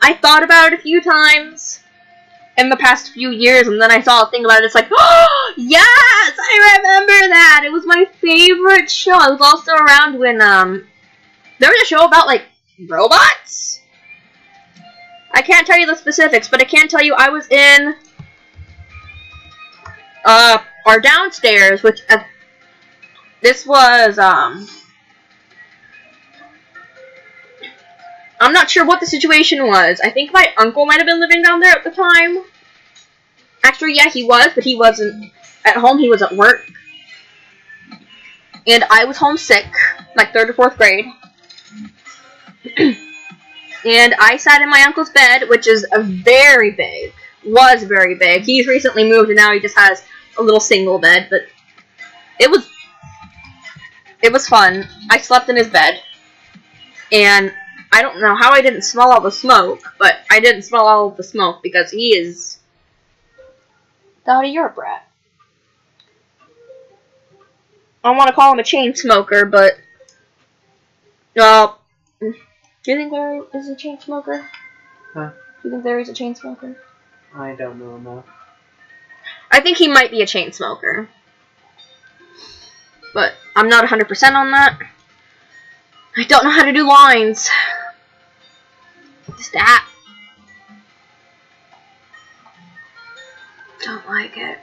I thought about it a few times in the past few years, and then I saw a thing about it. It's like, oh, yes, I remember that. It was my favorite show. I was also around when there was a show about like robots. I can't tell you the specifics, but I can tell you I was in our downstairs, which this was I'm not sure what the situation was. I think my uncle might have been living down there at the time. Actually, yeah, he was, but he wasn't at home. He was at work. And I was homesick, like 3rd or 4th grade. And I sat in my uncle's bed, which is very big. Was very big. He's recently moved, and now he just has a little single bed. But it was fun. I slept in his bed. And I don't know how I didn't smell all the smoke, but I didn't smell all of the smoke because he is... Dottie, you're a brat. I want to call him a chain smoker, but... do you think Larry is a chain smoker? Huh? Do you think Larry's a chain smoker? I don't know enough. I think he might be a chain smoker. But I'm not 100% on that. I don't know how to do lines. That. Don't like it.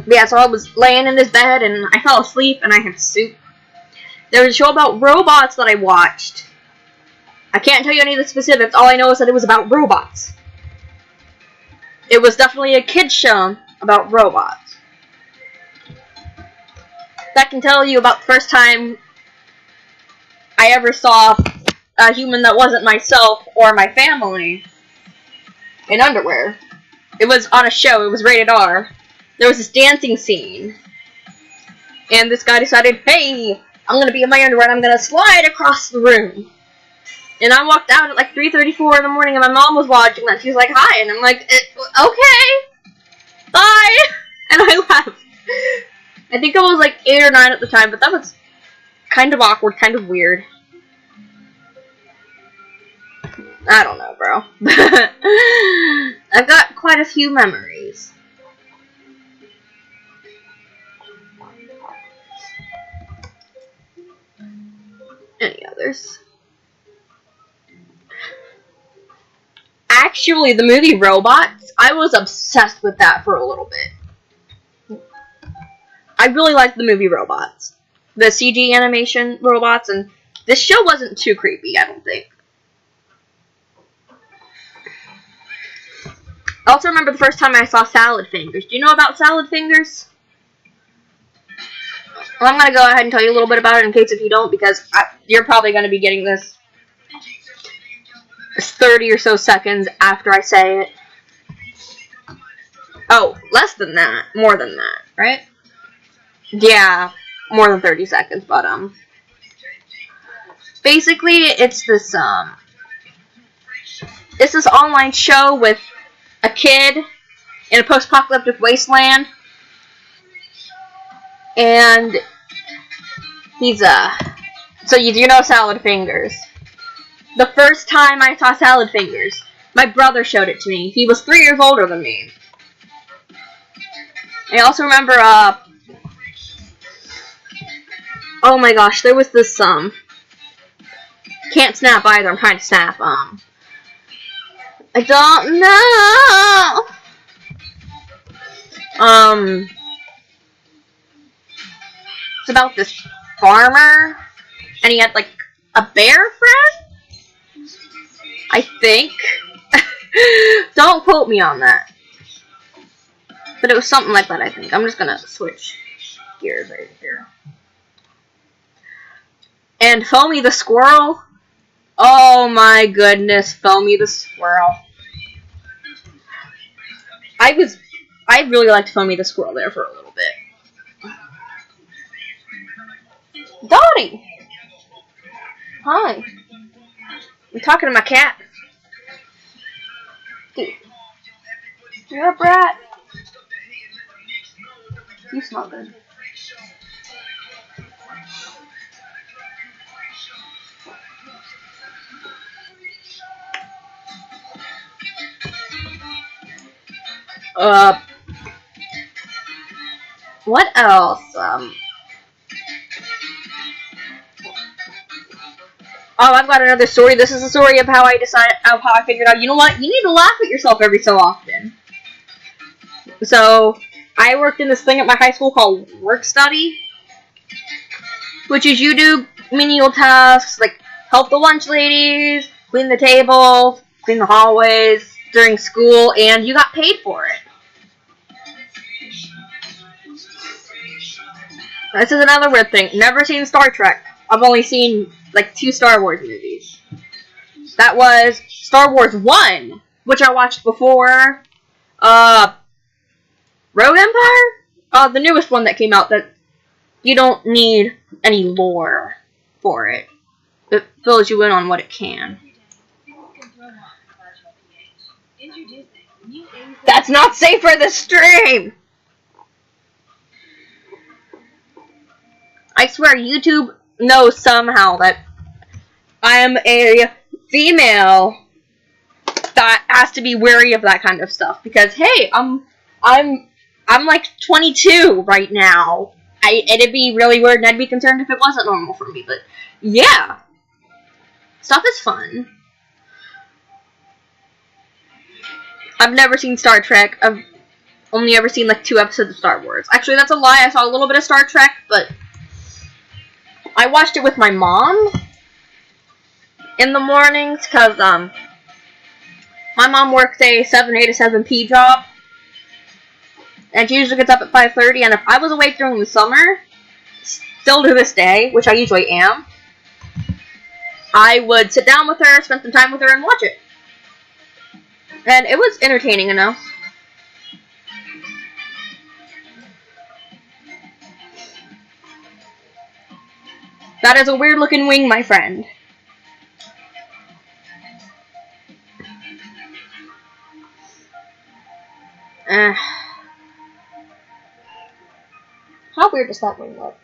Yeah, so I was laying in this bed and I fell asleep and I had soup. There was a show about robots that I watched. I can't tell you any of the specifics. All I know is that it was about robots. It was definitely a kid's show about robots. That can tell you about the first time I ever saw a human that wasn't myself or my family in underwear. It was on a show. It was rated R. There was this dancing scene. And this guy decided, hey, I'm going to be in my underwear and I'm going to slide across the room. And I walked out at like 3:34 in the morning, and my mom was watching that. She was like, "Hi," and I'm like, "Okay, bye," and I left. I think I was like 8 or 9 at the time, but that was kind of awkward, kind of weird. I don't know, bro. I've got quite a few memories. Any others? Actually, the movie Robots, I was obsessed with that for a little bit. I really liked the movie Robots. The CG animation robots, and this show wasn't too creepy, I don't think. I also remember the first time I saw Salad Fingers. Do you know about Salad Fingers? Well, I'm going to go ahead and tell you a little bit about it in case if you don't, because you're probably going to be getting this 30 or so seconds after I say it. Oh, less than that. More than that, right? Yeah, more than 30 seconds, but, basically, it's this online show with a kid in a post-apocalyptic wasteland, and he's, so you do know Salad Fingers. The first time I saw Salad Fingers, my brother showed it to me. He was 3 years older than me. I also remember, oh my gosh, there was this, can't snap either, I'm trying to snap, I don't know, it's about this farmer, and he had, like, a bear friend, I think. Don't quote me on that. But it was something like that, I think. I'm just gonna switch gears right here. And Foamy the Squirrel. Oh my goodness, Foamy the Squirrel. I really liked Foamy the Squirrel there for a little bit. Dottie! Hi. I'm talking to my cat. Dude. You're a brat. You smell good. What else? Oh, I've got another story. This is a story of how I figured out, you know what? You need to laugh at yourself every so often. So, I worked in this thing at my high school called Work Study, which is you do menial tasks like help the lunch ladies, clean the tables, clean the hallways during school, and you got paid for it. This is another weird thing. Never seen Star Trek. I've only seen like 2 Star Wars movies. That was Star Wars 1, which I watched before Rogue Empire? The newest one that came out that you don't need any lore for it. It fills you in on what it can. That's not safe for the stream! I swear YouTube knows somehow that I am a female that has to be wary of that kind of stuff. Because hey, I'm like 22 right now. It'd be really weird and I'd be concerned if it wasn't normal for me, but yeah. Stuff is fun. I've never seen Star Trek. I've only ever seen like 2 episodes of Star Wars. Actually, that's a lie. I saw a little bit of Star Trek, but I watched it with my mom in the mornings because my mom works a 7A to 7P job, and she usually gets up at 5:30. And if I was awake during the summer, still to this day, which I usually am, I would sit down with her, spend some time with her, and watch it. And it was entertaining enough. That is a weird looking wing, my friend. weird does that wing look?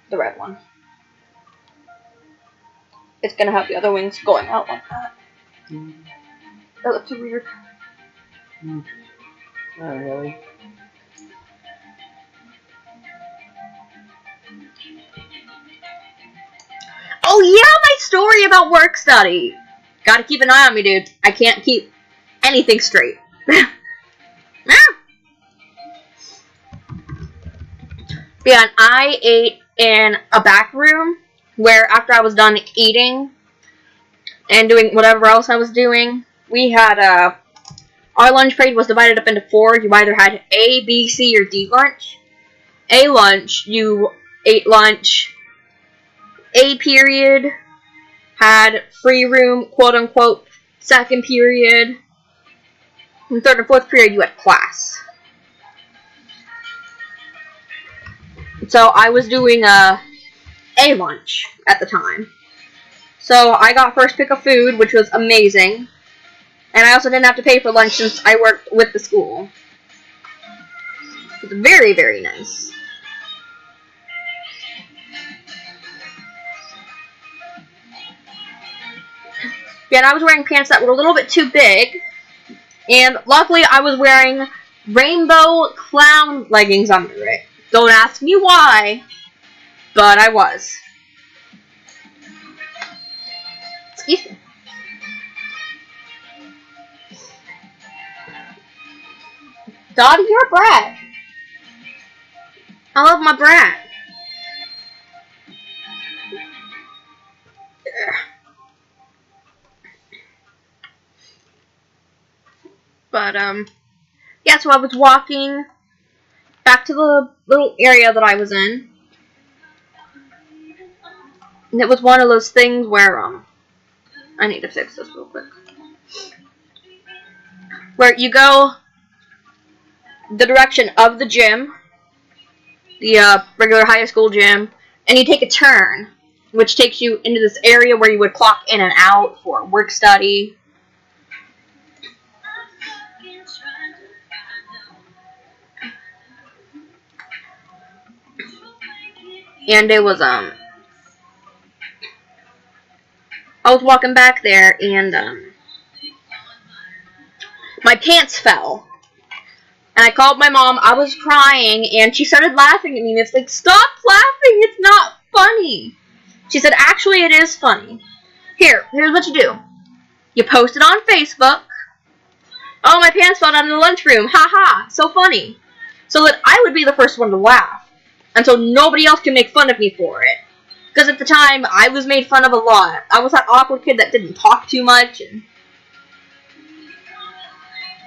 The red one. It's gonna have the other wings going out like that. That looks too weird. Not really. Oh yeah, my story about work study. Gotta keep an eye on me, dude. I can't keep anything straight. Yeah, and I ate in a back room where after I was done eating and doing whatever else I was doing, we had our lunch period was divided up into 4. You either had A, B, C, or D lunch. A lunch, you ate lunch. A period had free room, quote unquote, second period. And third and fourth period, you had class. So I was doing a lunch at the time. So I got first pick of food, which was amazing. And I also didn't have to pay for lunch since I worked with the school. It was very, very nice. Yeah, and I was wearing pants that were a little bit too big. And luckily I was wearing rainbow clown leggings under it. Don't ask me why, but I was. Excuse me. Dottie, you're a brat. I love my brat. But, yeah, so I was walking back to the little area that I was in. And it was one of those things where, I need to fix this real quick. Where you go the direction of the gym, the regular high school gym, and you take a turn, which takes you into this area where you would clock in and out for work study. And it was, I was walking back there, and, my pants fell. And I called my mom, I was crying, and she started laughing at me, and it's like, stop laughing, it's not funny. She said, actually, it is funny. Here's what you do. You post it on Facebook. Oh, my pants fell down in the lunchroom, haha, so funny. So that I would be the first one to laugh. And so nobody else can make fun of me for it. Because at the time, I was made fun of a lot. I was that awkward kid that didn't talk too much. And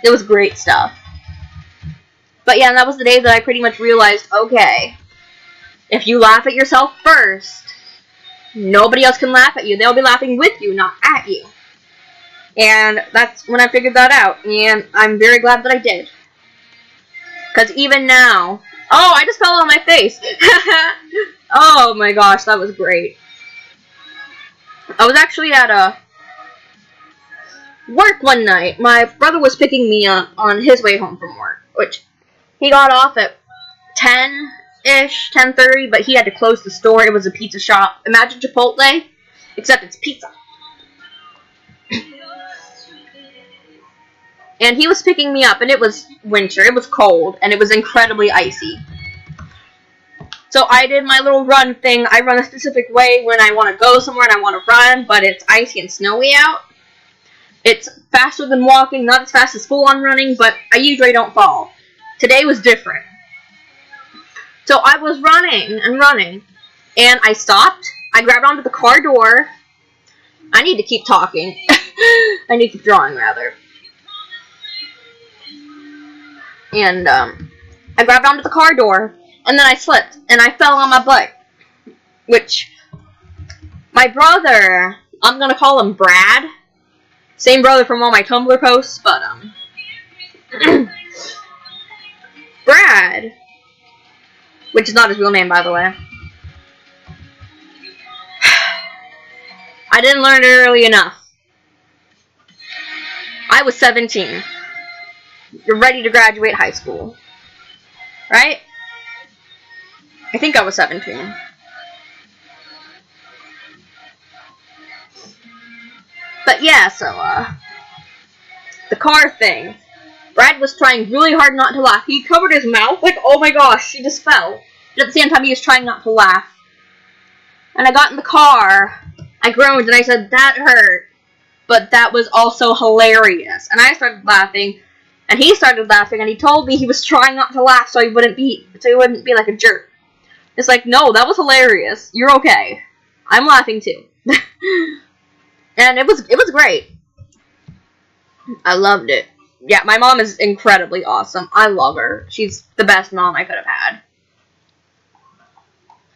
it was great stuff. But yeah, and that was the day that I pretty much realized, okay, if you laugh at yourself first, nobody else can laugh at you. They'll be laughing with you, not at you. And that's when I figured that out. And I'm very glad that I did. Because even now... Oh, I just fell on my face. Oh my gosh, that was great. I was actually at work one night. My brother was picking me up on his way home from work, which he got off at 10-ish, 10:30, but he had to close the store. It was a pizza shop. Imagine Chipotle, except it's pizza. And he was picking me up, and it was winter, it was cold, and it was incredibly icy. So I did my little run thing. I run a specific way when I want to go somewhere and I want to run, but it's icy and snowy out. It's faster than walking, not as fast as full-on running, but I usually don't fall. Today was different. So I was running and running, and I stopped. I grabbed onto the car door. I need to keep talking. I need to keep drawing, rather. And, I grabbed onto the car door, and then I slipped, and I fell on my butt. Which, my brother, I'm gonna call him Brad. Same brother from all my Tumblr posts, but, Brad, which is not his real name, by the way. I didn't learn it early enough. I was 17. You're ready to graduate high school. Right? I think I was 17. But yeah, so, the car thing. Brad was trying really hard not to laugh. He covered his mouth like, oh my gosh, he just fell. But at the same time, he was trying not to laugh. And I got in the car. I groaned and I said, that hurt. But that was also hilarious. And I started laughing. And he started laughing. And he told me he was trying not to laugh so he wouldn't be like a jerk. It's like, no, that was hilarious. You're okay. I'm laughing too. And it was great. I loved it. Yeah, my mom is incredibly awesome. I love her. She's the best mom I could have had.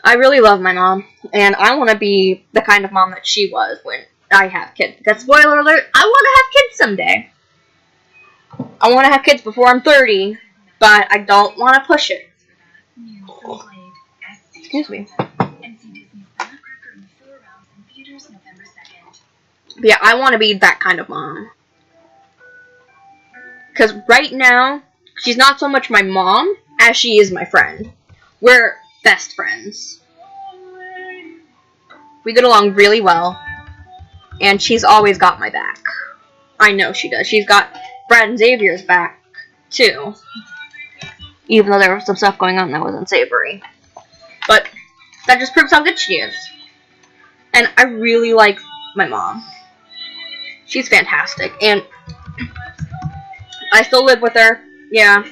I really love my mom, and I want to be the kind of mom that she was when I have kids. Because, spoiler alert, I want to have kids someday. I want to have kids before I'm 30, but I don't want to push it. Excuse me. But yeah, I want to be that kind of mom. Because right now, she's not so much my mom as she is my friend. We're best friends. We get along really well. And she's always got my back. I know she does. She's got Brad and Xavier's back, too. Even though there was some stuff going on that wasn't savory. But that just proves how good she is. And I really like my mom. She's fantastic. And I still live with her, yeah.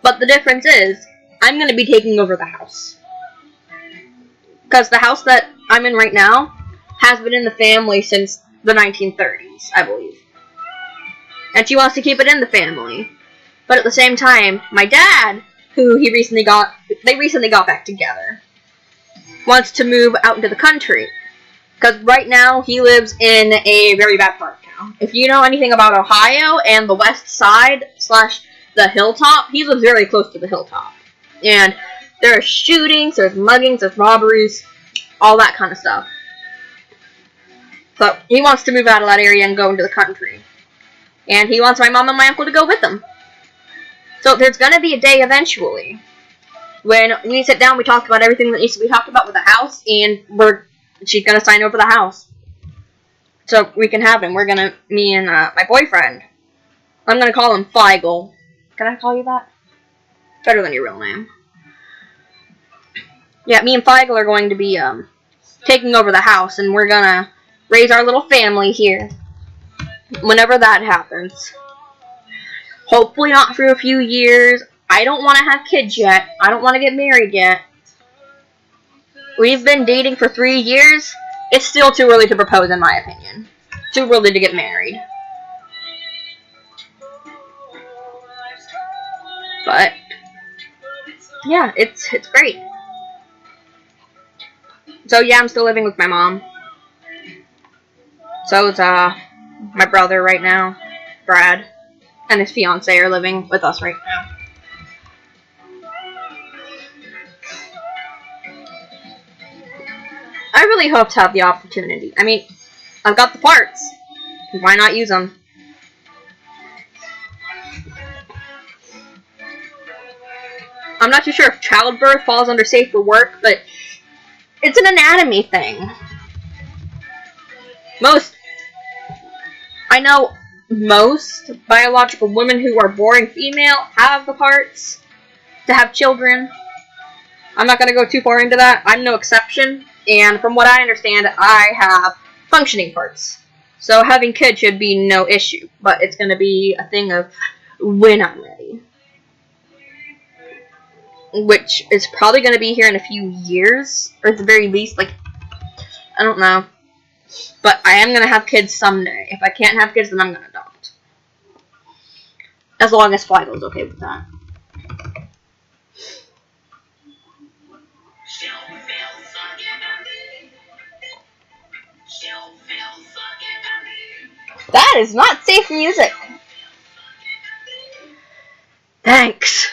But the difference is, I'm going to be taking over the house. Because the house that I'm in right now has been in the family since the 1930s, I believe. And she wants to keep it in the family. But at the same time, my dad, who they recently got back together, wants to move out into the country. Because right now, he lives in a very bad part of town. If you know anything about Ohio and the west side / the hilltop, he lives very close to the hilltop. And there are shootings, there's muggings, there's robberies, all that kind of stuff. So he wants to move out of that area and go into the country. And he wants my mom and my uncle to go with him. So there's going to be a day eventually when we sit down, we talk about everything that needs to be talked about with the house, and she's going to sign over the house. So we can have him. Me and my boyfriend, I'm going to call him Feigl. Can I call you that? Better than your real name. Yeah, me and Feigl are going to be taking over the house, and we're going to raise our little family here whenever that happens. Hopefully not for a few years. I don't want to have kids yet. I don't want to get married yet. We've been dating for 3 years. It's still too early to propose, in my opinion. Too early to get married. But yeah, it's great. So yeah, I'm still living with my mom. So it's my brother right now, Brad, and his fiance are living with us right now. I really hope to have the opportunity. I mean, I've got the parts. Why not use them? I'm not too sure if childbirth falls under safe for work, but it's an anatomy thing. I know most biological women who are born female have the parts to have children. I'm not going to go too far into that. I'm no exception. And from what I understand, I have functioning parts. So having kids should be no issue. But it's going to be a thing of when I'm ready. Which is probably going to be here in a few years. Or at the very least, I don't know. But I am going to have kids someday. If I can't have kids, then I'm going to adopt. As long as Feigl's okay with that. That is not safe music. Thanks.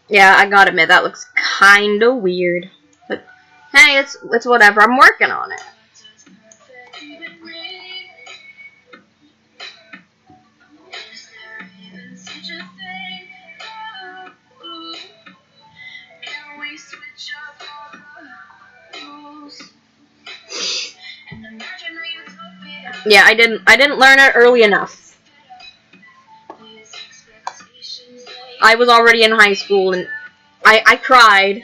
Yeah, I gotta admit, that looks kinda weird. But, hey, it's whatever. I'm working on it. Yeah, I didn't learn it early enough. I was already in high school, and I cried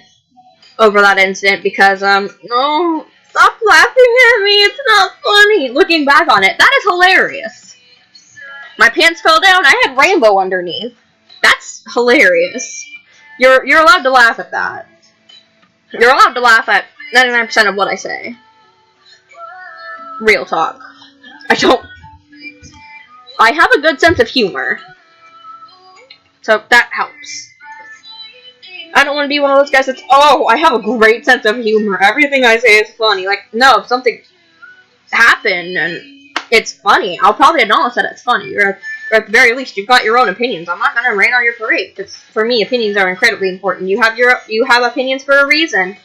over that incident because, no, stop laughing at me, it's not funny. Looking back on it, that is hilarious. My pants fell down, I had rainbow underneath. That's hilarious. You're allowed to laugh at that. You're allowed to laugh at 99% of what I say. Real talk. I have a good sense of humor. So that helps. I don't want to be one of those guys that's, oh, I have a great sense of humor. Everything I say is funny. Like, no, if something happened and it's funny, I'll probably acknowledge that it's funny. Or at the very least, you've got your own opinions. I'm not going to rain on your parade. Because for me, opinions are incredibly important. You have opinions for a reason.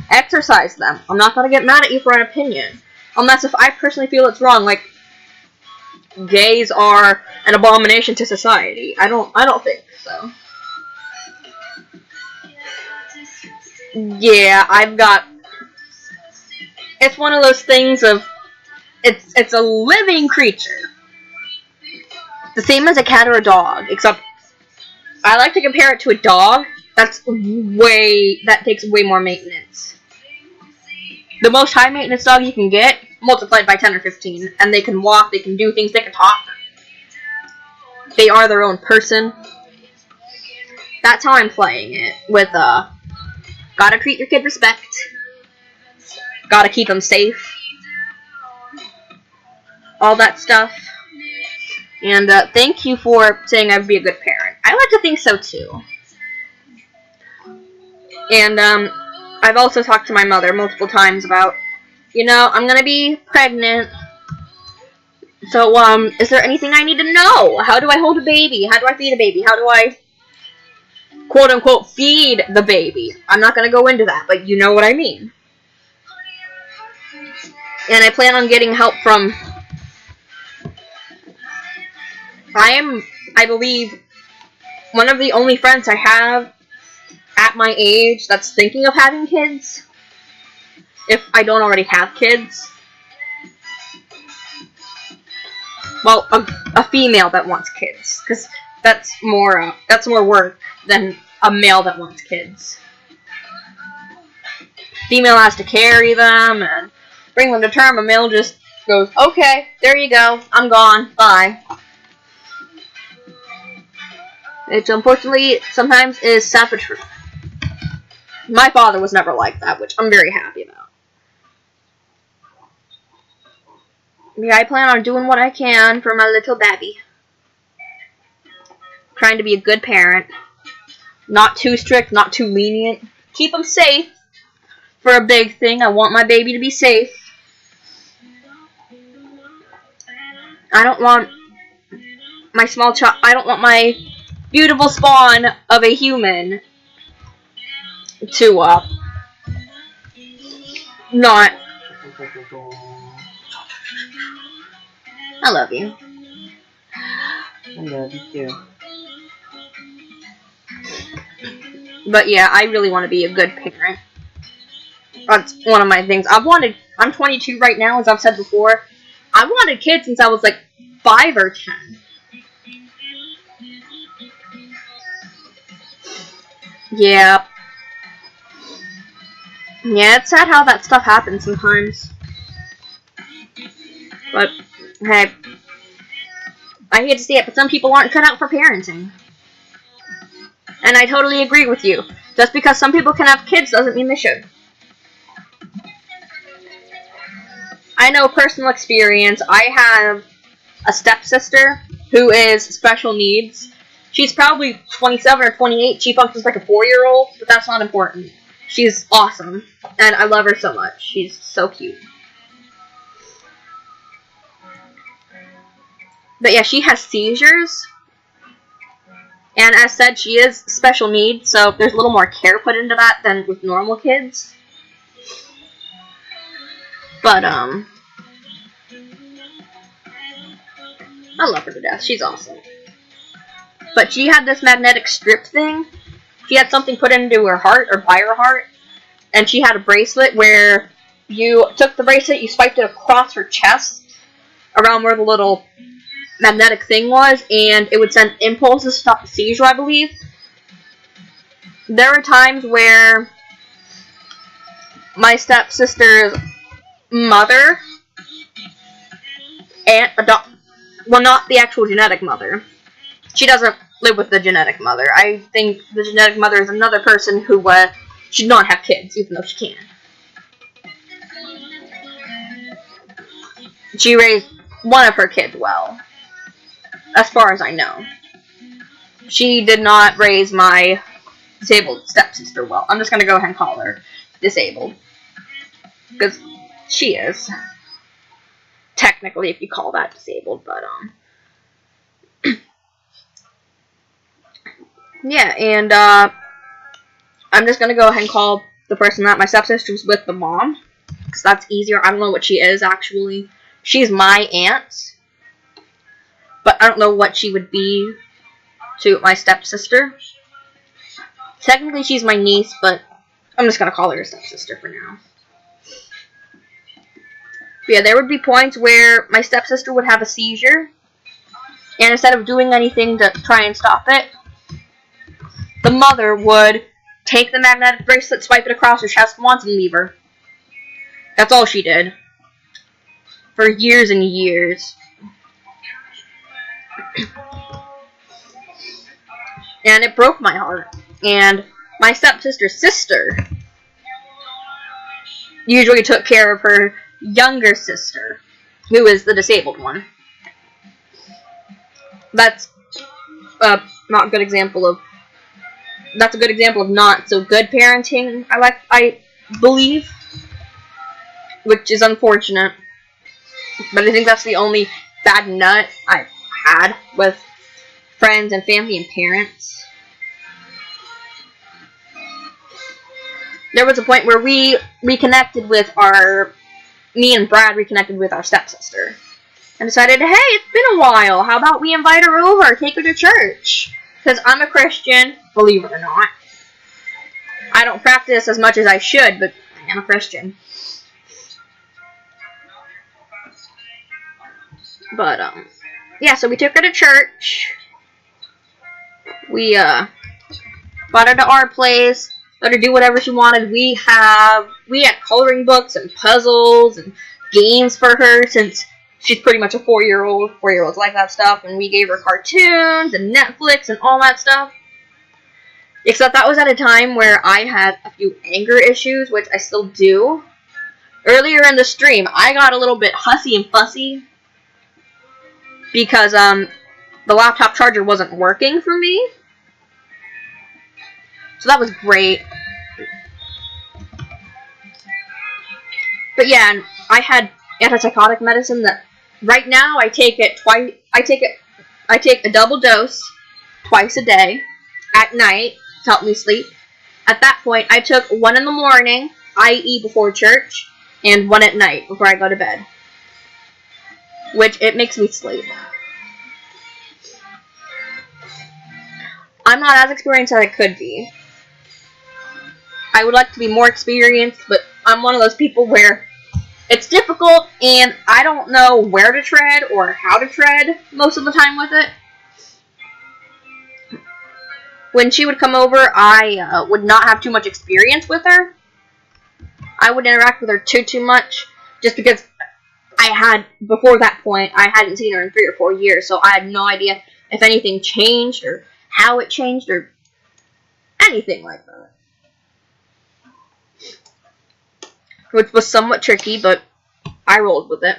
Exercise them. I'm not going to get mad at you for an opinion. Unless if I personally feel it's wrong, like, gays are an abomination to society. I don't think so. Yeah, it's one of those things of, it's a living creature. The same as a cat or a dog, except I like to compare it to a dog. That takes way more maintenance. The most high maintenance dog you can get, multiplied by 10 or 15, and they can walk, they can do things, they can talk. They are their own person. That's how I'm playing it, with, gotta treat your kid respect. Gotta keep them safe. All that stuff. And, thank you for saying I'd be a good parent. I like to think so, too. And, I've also talked to my mother multiple times about, you know, I'm gonna be pregnant. So, is there anything I need to know? How do I hold a baby? How do I feed a baby? How do I, quote-unquote, feed the baby? I'm not gonna go into that, but you know what I mean. And I plan on getting help from, I believe, one of the only friends I have at my age that's thinking of having kids. If I don't already have kids. Well, a female that wants kids, because that's more work than a male that wants kids. Female has to carry them and bring them to term. A male just goes, okay, there you go, I'm gone, bye. It's unfortunately sometimes is sad but true. My father was never like that, which I'm very happy about. Yeah, I plan on doing what I can for my little baby. Trying to be a good parent. Not too strict, not too lenient. Keep them safe. For a big thing, I want my baby to be safe. I don't want my small child, I don't want my beautiful spawn of a human to, not. I love you. I love you too. But yeah, I really want to be a good parent. That's one of my things. I'm 22 right now, as I've said before. I wanted kids since I was like 5 or 10. Yeah. Yeah, it's sad how that stuff happens sometimes. But, hey, I hate to see it, but some people aren't cut out for parenting. And I totally agree with you. Just because some people can have kids doesn't mean they should. I know personal experience. I have a stepsister who is special needs. She's probably 27 or 28. She functions like a 4-year-old, but that's not important. She's awesome, and I love her so much. She's so cute. But yeah, she has seizures. And as said, she is special needs, so there's a little more care put into that than with normal kids. But, I love her to death. She's awesome. But she had this magnetic strip thing. She had something put into her heart, or by her heart. And she had a bracelet where you took the bracelet, you swiped it across her chest, around where the little magnetic thing was, and it would send impulses to stop the seizure, I believe. There were times where my stepsister's mother, well, not the actual genetic mother. She doesn't live with the genetic mother. I think the genetic mother is another person who should not have kids, even though she can. She raised one of her kids well, as far as I know. She did not raise my disabled stepsister well. I'm just going to go ahead and call her disabled. Because she is. Technically, if you call that disabled, but, yeah, and, I'm just going to go ahead and call the person that my stepsister's with the mom. Because that's easier. I don't know what she is, actually. She's my aunt. But I don't know what she would be to my stepsister. Technically, she's my niece, but I'm just going to call her a stepsister for now. But yeah, there would be points where my stepsister would have a seizure, and instead of doing anything to try and stop it, the mother would take the magnetic bracelet, swipe it across her chest once, and leave her. That's all she did. For years and years. And it broke my heart. And my stepsister's sister usually took care of her younger sister, who is the disabled one. That's not a good example of. That's a good example of not so good parenting. I believe, which is unfortunate. But I think that's the only bad nut I've had with friends and family and parents. There was a point where me and Brad reconnected with our stepsister. And decided, hey, it's been a while. How about we invite her over, take her to church? Because I'm a Christian, believe it or not. I don't practice as much as I should, but I am a Christian. But, yeah, so we took her to church. We, brought her to our place, let her do whatever she wanted. We had coloring books and puzzles and games for her, since she's pretty much a 4-year-old. 4-year-olds like that stuff, and we gave her cartoons and Netflix and all that stuff. Except that was at a time where I had a few anger issues, which I still do. Earlier in the stream, I got a little bit hussy and fussy because the laptop charger wasn't working for me. So that was great. But yeah, and I had antipsychotic medicine that right now I take it twice. I take a double dose twice a day at night to help me sleep. At that point, I took one in the morning, i.e. before church, and one at night before I go to bed. Which, it makes me sleep. I'm not as experienced as I could be. I would like to be more experienced, but I'm one of those people where it's difficult, and I don't know where to tread or how to tread most of the time with it. When she would come over, I would not have too much experience with her. I would interact with her too much, just because before that point, I hadn't seen her in 3 or 4 years, so I had no idea if anything changed, or how it changed, or anything like that. Which was somewhat tricky, but I rolled with it.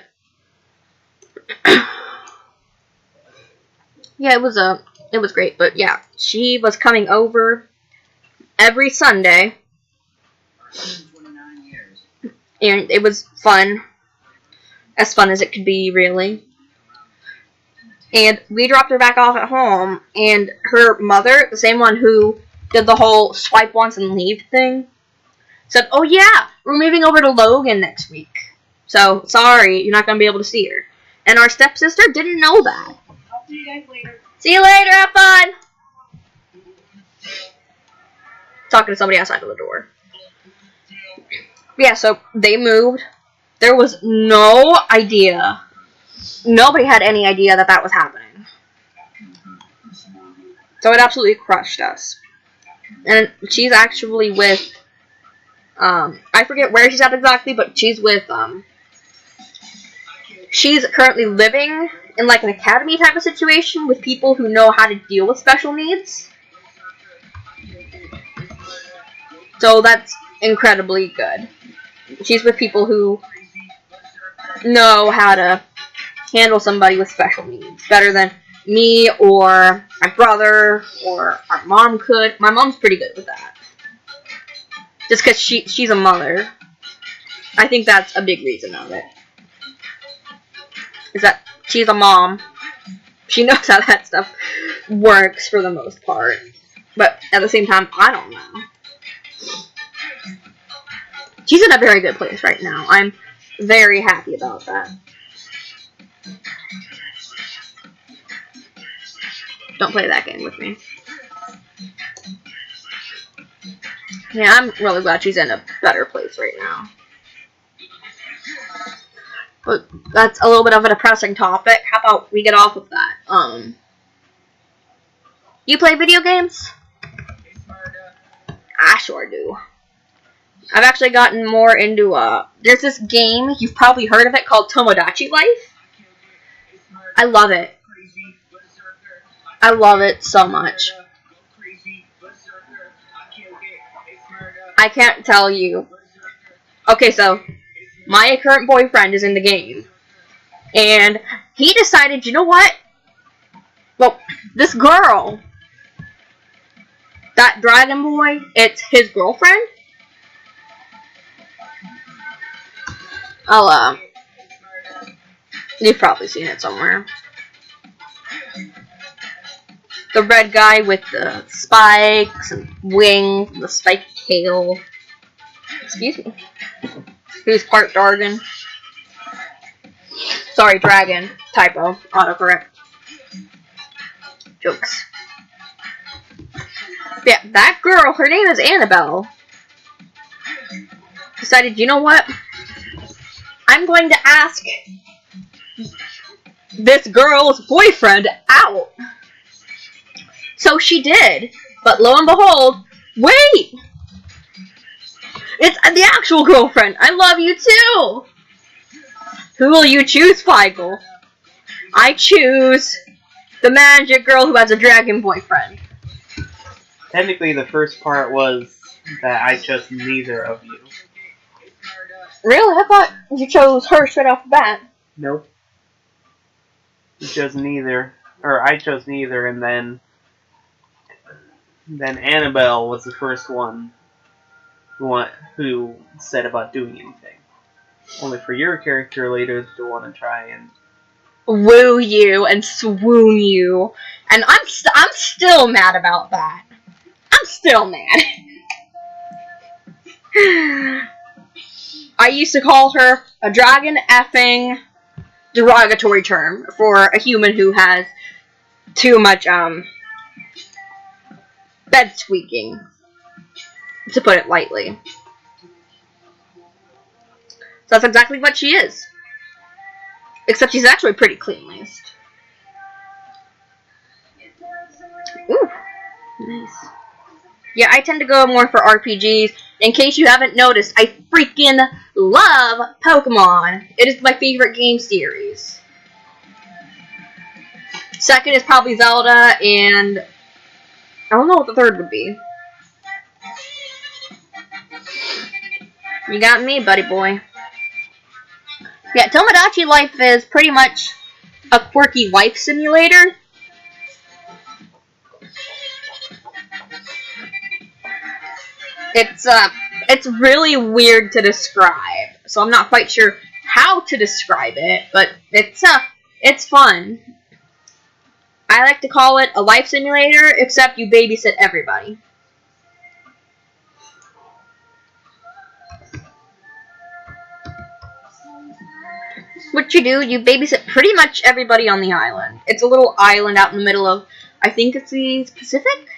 Yeah, it was great, but yeah, she was coming over every Sunday. 129 years. And it was fun. As fun as it could be, really. And we dropped her back off at home, and her mother, the same one who did the whole swipe once and leave thing, said, oh yeah, we're moving over to Logan next week. So, sorry, you're not going to be able to see her. And our stepsister didn't know that. I'll see you guys later. See you later, have fun! Talking to somebody outside of the door. Yeah, so they moved. There was no idea nobody had any idea that that was happening. So it absolutely crushed us. And she's actually with, I forget where she's at exactly, but she's with, she's currently living in like an academy type of situation with people who know how to deal with special needs. So that's incredibly good. She's with people who know how to handle somebody with special needs better than me or my brother or our mom could. My mom's pretty good with that. Just because she's a mother. I think that's a big reason of it. Is that she's a mom. She knows how that stuff works for the most part. But at the same time, I don't know. She's in a very good place right now. I'm very happy about that. Don't play that game with me. Yeah, I'm really glad she's in a better place right now. But that's a little bit of a depressing topic. How about we get off of that? You play video games? I sure do. I've actually gotten more into, there's this game, you've probably heard of it, called Tomodachi Life. I love it. I love it so much. I can't tell you. Okay, so, my current boyfriend is in the game. And he decided, you know what? Well, this girl, that dragon boy, it's his girlfriend. You've probably seen it somewhere. The red guy with the spikes and wings, and the spiked tail. Excuse me. Who's part dragon? Sorry, dragon. Typo. Autocorrect. Jokes. Yeah, that girl, her name is Annabelle. Decided, you know what? I'm going to ask this girl's boyfriend out. So she did. But lo and behold, wait! It's the actual girlfriend. I love you too. Who will you choose, Feigl? I choose the magic girl who has a dragon boyfriend. Technically, the first part was that I chose neither of you. Really? I thought you chose her straight off the bat. Nope. You chose neither. Or I chose neither, and then Annabelle was the first one who said about doing anything. Only for your character later to want to try and woo you and swoon you. And I'm still mad about that. I'm still mad. I used to call her a dragon effing derogatory term for a human who has too much bed squeaking, to put it lightly. So that's exactly what she is. Except she's actually pretty clean-laced. Ooh, nice. Yeah, I tend to go more for RPGs. In case you haven't noticed, I freaking love Pokemon. It is my favorite game series. Second is probably Zelda, and I don't know what the third would be. You got me, buddy boy. Yeah, Tomodachi Life is pretty much a quirky life simulator. It's really weird to describe, so I'm not quite sure how to describe it, but it's fun. I like to call it a life simulator, except you babysit everybody. What you do, you babysit pretty much everybody on the island. It's a little island out in the middle of, I think it's the Pacific?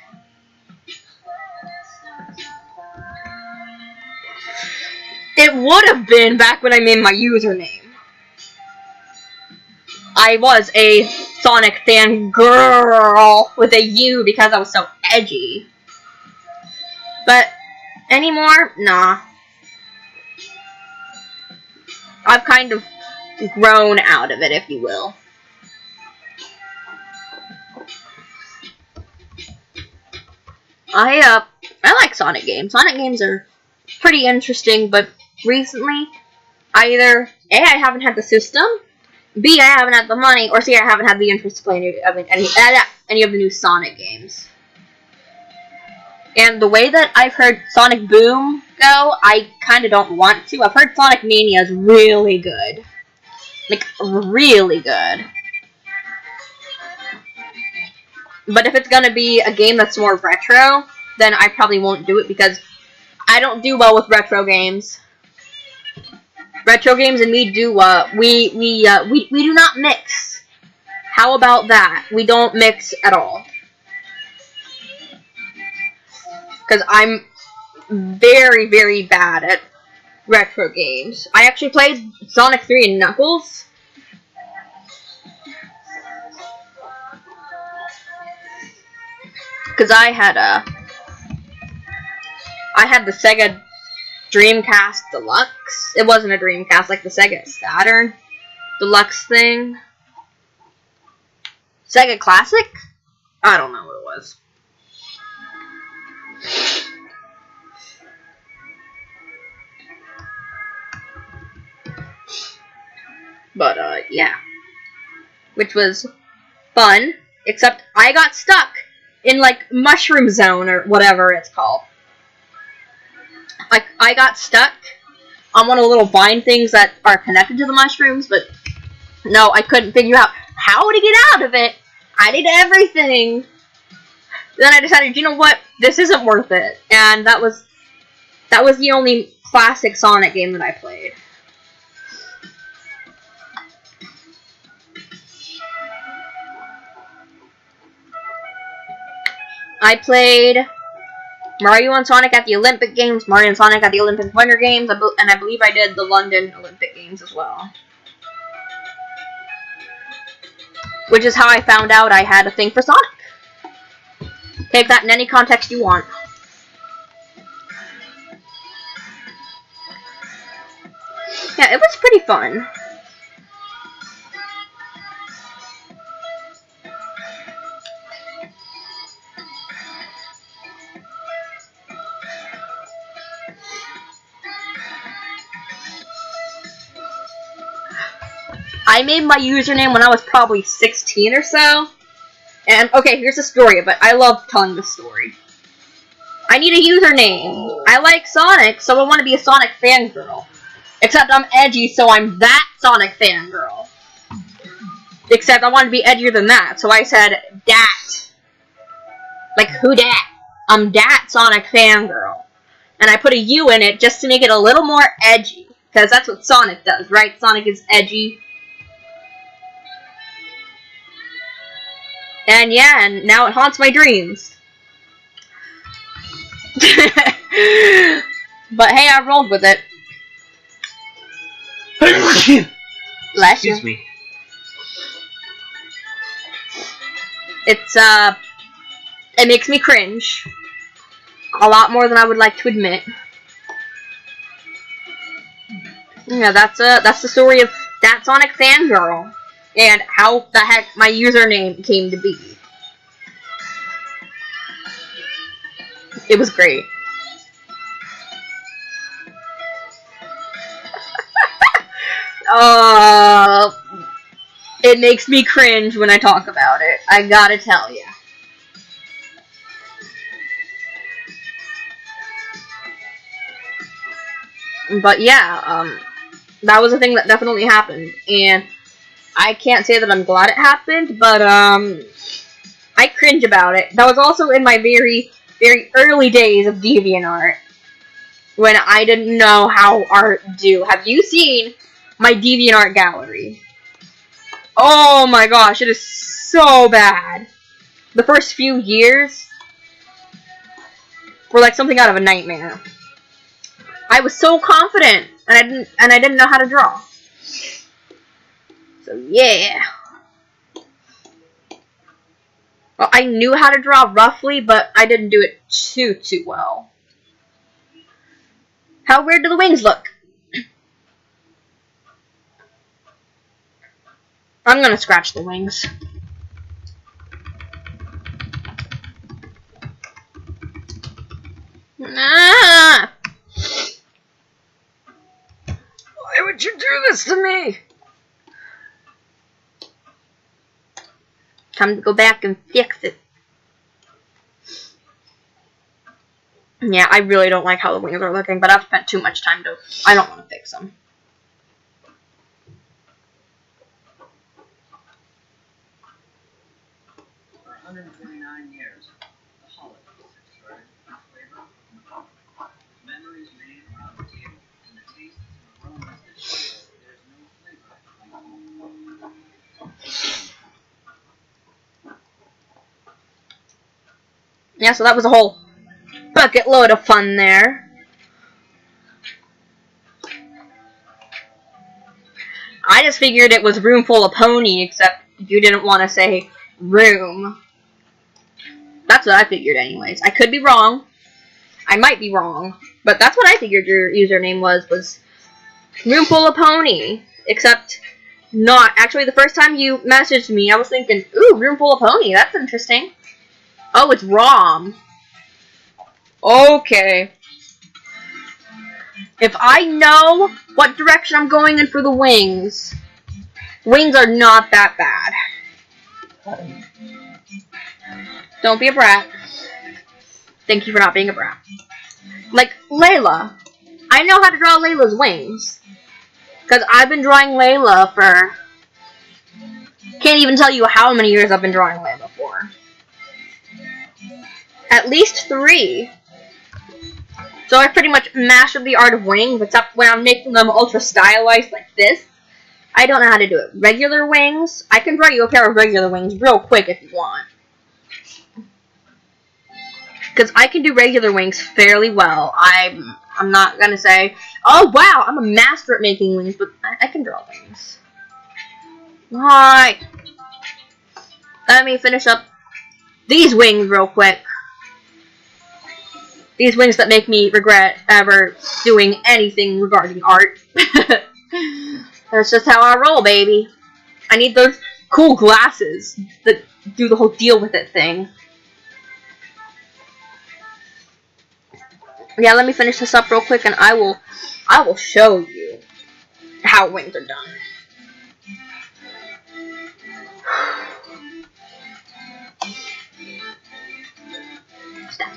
It would have been back when I made my username. I was a Sonic fan girl with a U because I was so edgy. But anymore, nah. I've kind of grown out of it, if you will. I like Sonic games. Sonic games are pretty interesting, but recently, either A, I haven't had the system, B, I haven't had the money, or C, I haven't had the interest to play any of the new Sonic games. And the way that I've heard Sonic Boom go, I kind of don't want to. I've heard Sonic Mania is really good. Like, really good. But if it's gonna be a game that's more retro, then I probably won't do it because I don't do well with retro games. Retro games and me do we do not mix. How about that? We don't mix at all. Because I'm very, very bad at retro games. I actually played Sonic 3 and Knuckles. Because I had the Sega Dreamcast Deluxe. It wasn't a Dreamcast, like the Sega Saturn Deluxe thing. Sega Classic? I don't know what it was. But, yeah. Which was fun, except I got stuck in, like, Mushroom Zone, or whatever it's called. I got stuck on one of the little vine things that are connected to the mushrooms, but no, I couldn't figure out how to get out of it. I did everything. Then I decided, you know what, this isn't worth it. And that was the only classic Sonic game that I played. I played Mario and Sonic at the Olympic Games, Mario and Sonic at the Olympic Winter Games, and I believe I did the London Olympic Games as well. Which is how I found out I had a thing for Sonic. Take that in any context you want. Yeah, it was pretty fun. I made my username when I was probably 16 or so. And, okay, here's the story of it. I love telling this story. I need a username. I like Sonic, so I want to be a Sonic fangirl. Except I'm edgy, so I'm that Sonic fangirl. Except I want to be edgier than that, so I said, dat. Like, who dat? I'm dat Sonic fangirl. And I put a U in it just to make it a little more edgy. Because that's what Sonic does, right? Sonic is edgy. And yeah, and now it haunts my dreams. But hey, I rolled with it. Excuse me. It's, it makes me cringe. A lot more than I would like to admit. Yeah, that's the story of that Sonic fangirl. And how the heck my username came to be. It was great. It makes me cringe when I talk about it. I gotta tell you. But yeah, that was a thing that definitely happened, and I can't say that I'm glad it happened, but I cringe about it. That was also in my very, very early days of DeviantArt, when I didn't know how art do. Have you seen my DeviantArt gallery? Oh my gosh, it is so bad. The first few years were like something out of a nightmare. I was so confident, and I didn't know how to draw. So yeah. Well, I knew how to draw roughly, but I didn't do it too well. How weird do the wings look? I'm gonna scratch the wings. Ah! Why would you do this to me? Time to go back and fix it. Yeah, I really don't like how the wings are looking, but I've spent too much time to... I don't want to fix them. For 129 years, the holidays started with flavor, memories made around the table, and the tastes and aromas that show there's no flavor like home. Yeah, so that was a whole bucket load of fun there. I just figured it was room full of pony, except you didn't want to say room. That's what I figured anyways. I could be wrong. I might be wrong. But that's what I figured your username was room full of pony. Except not. Actually, the first time you messaged me, I was thinking, ooh, room full of pony. That's interesting. Oh, it's ROM. Okay. If I know what direction I'm going in for the wings, wings are not that bad. Don't be a brat. Thank you for not being a brat. Like Layla. I know how to draw Layla's wings. Because I've been drawing Layla for... Can't even tell you how many years I've been drawing Layla for. At least 3. So I pretty much mastered the art of wings, except when I'm making them ultra stylized like this. I don't know how to do it. Regular wings, I can draw you a pair of regular wings real quick if you want. Because I can do regular wings fairly well. I'm not going to say, oh wow, I'm a master at making wings, but I can draw wings. Right. Let me finish up these wings real quick. These wings that make me regret ever doing anything regarding art. That's just how I roll, baby. I need those cool glasses that do the whole deal with it thing. Yeah, let me finish this up real quick and I will show you how wings are done. Stop.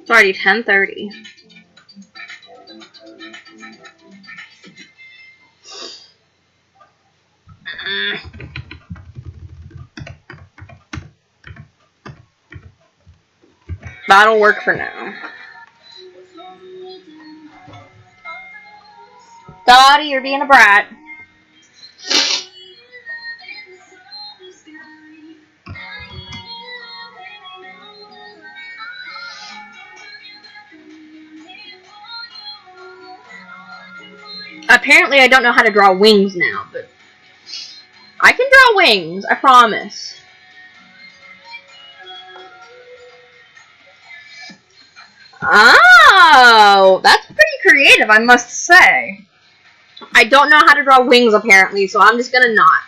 It's already 10:30. That'll work for now. Dottie, you're being a brat. Apparently I don't know how to draw wings now, but I can draw wings, I promise. Oh, that's pretty creative, I must say. I don't know how to draw wings, apparently, so I'm just gonna not.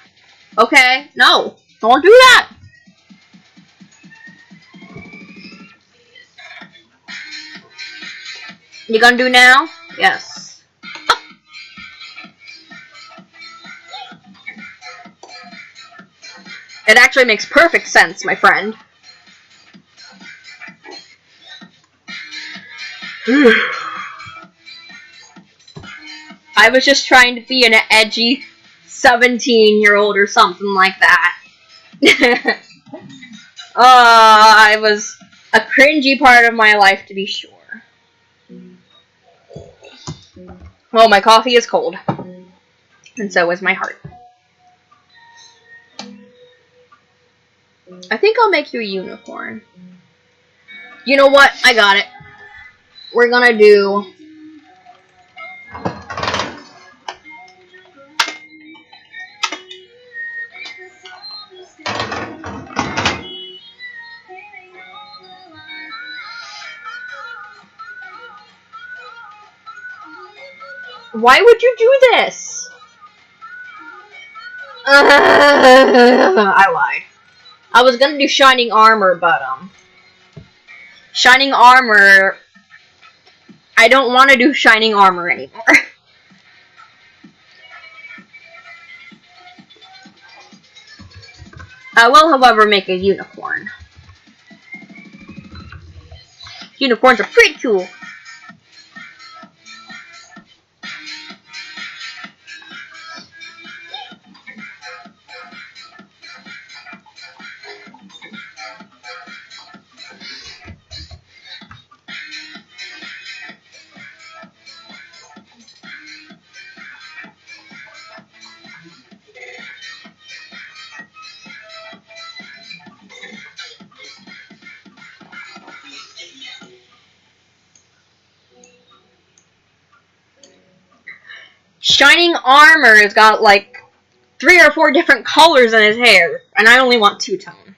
Okay? No, don't do that. You gonna do now? Yes. It actually makes perfect sense, my friend. I was just trying to be an edgy 17-year-old or something like that. It was a cringy part of my life, to be sure. Well, my coffee is cold. And so is my heart. I think I'll make you a unicorn. You know what? I got it. We're gonna do... Why would you do this? I lied. I was gonna do Shining Armor, but, Shining Armor... I don't want to do Shining Armor anymore. I will, however, make a unicorn. Unicorns are pretty cool. Shining Armor has got like 3 or 4 different colors in his hair, and I only want 2-tone.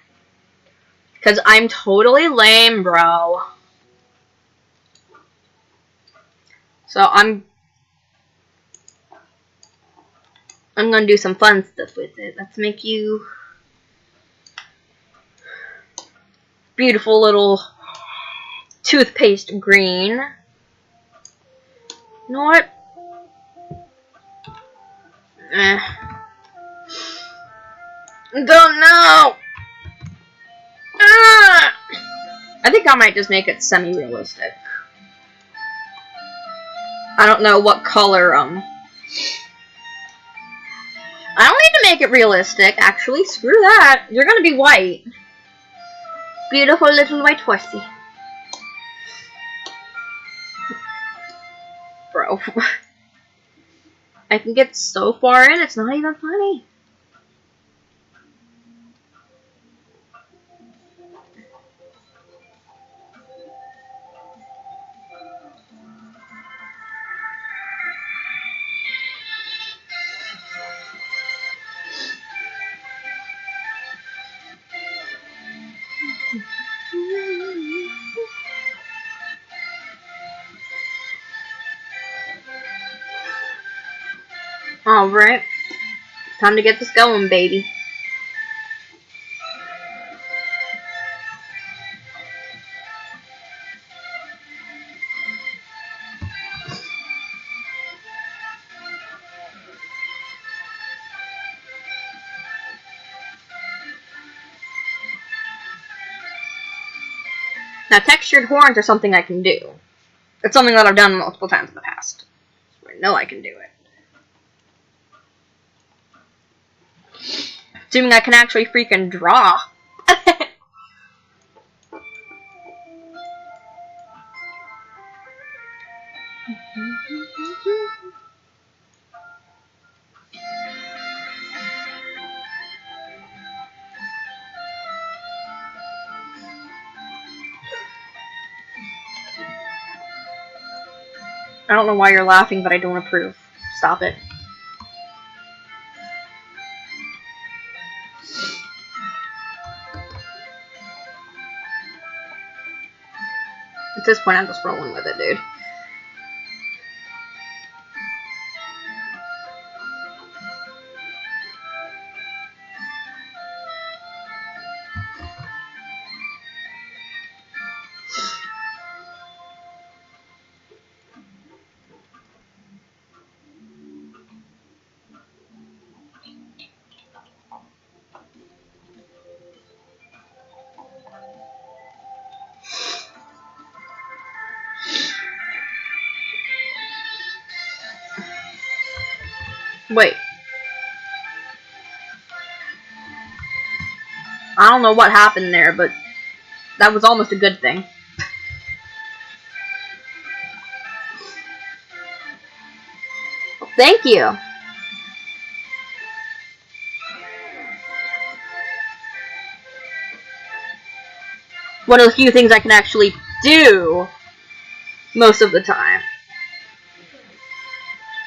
Because I'm totally lame, bro. So I'm gonna do some fun stuff with it. Let's make you beautiful little toothpaste green. You know what? Don't know. I think I might just make it semi-realistic. I don't know what color, I don't need to make it realistic, actually. Screw that. You're gonna be white. Beautiful little white horsey. Bro. I can get so far in, it's not even funny. Alright. Time to get this going, baby. Now, textured horns are something I can do. It's something that I've done multiple times in the past. So I know I can do it. Assuming I can actually freaking draw. I don't know why you're laughing, but I don't approve. Stop it. At this point, I'm just rolling with it, dude. Wait. I don't know what happened there, but that was almost a good thing. Thank you. One of the few things I can actually do most of the time.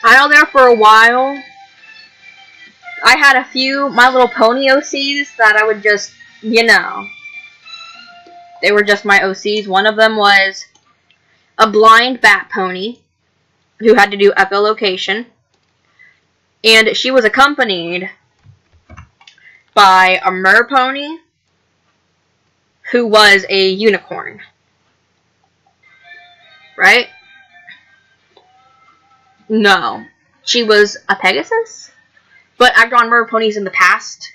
I know there for a while, I had a few My Little Pony OCs that I would just, you know, they were just my OCs. One of them was a blind bat pony who had to do echolocation. And she was accompanied by a mer pony who was a unicorn. Right? No. She was a Pegasus? But I've drawn mer ponies in the past.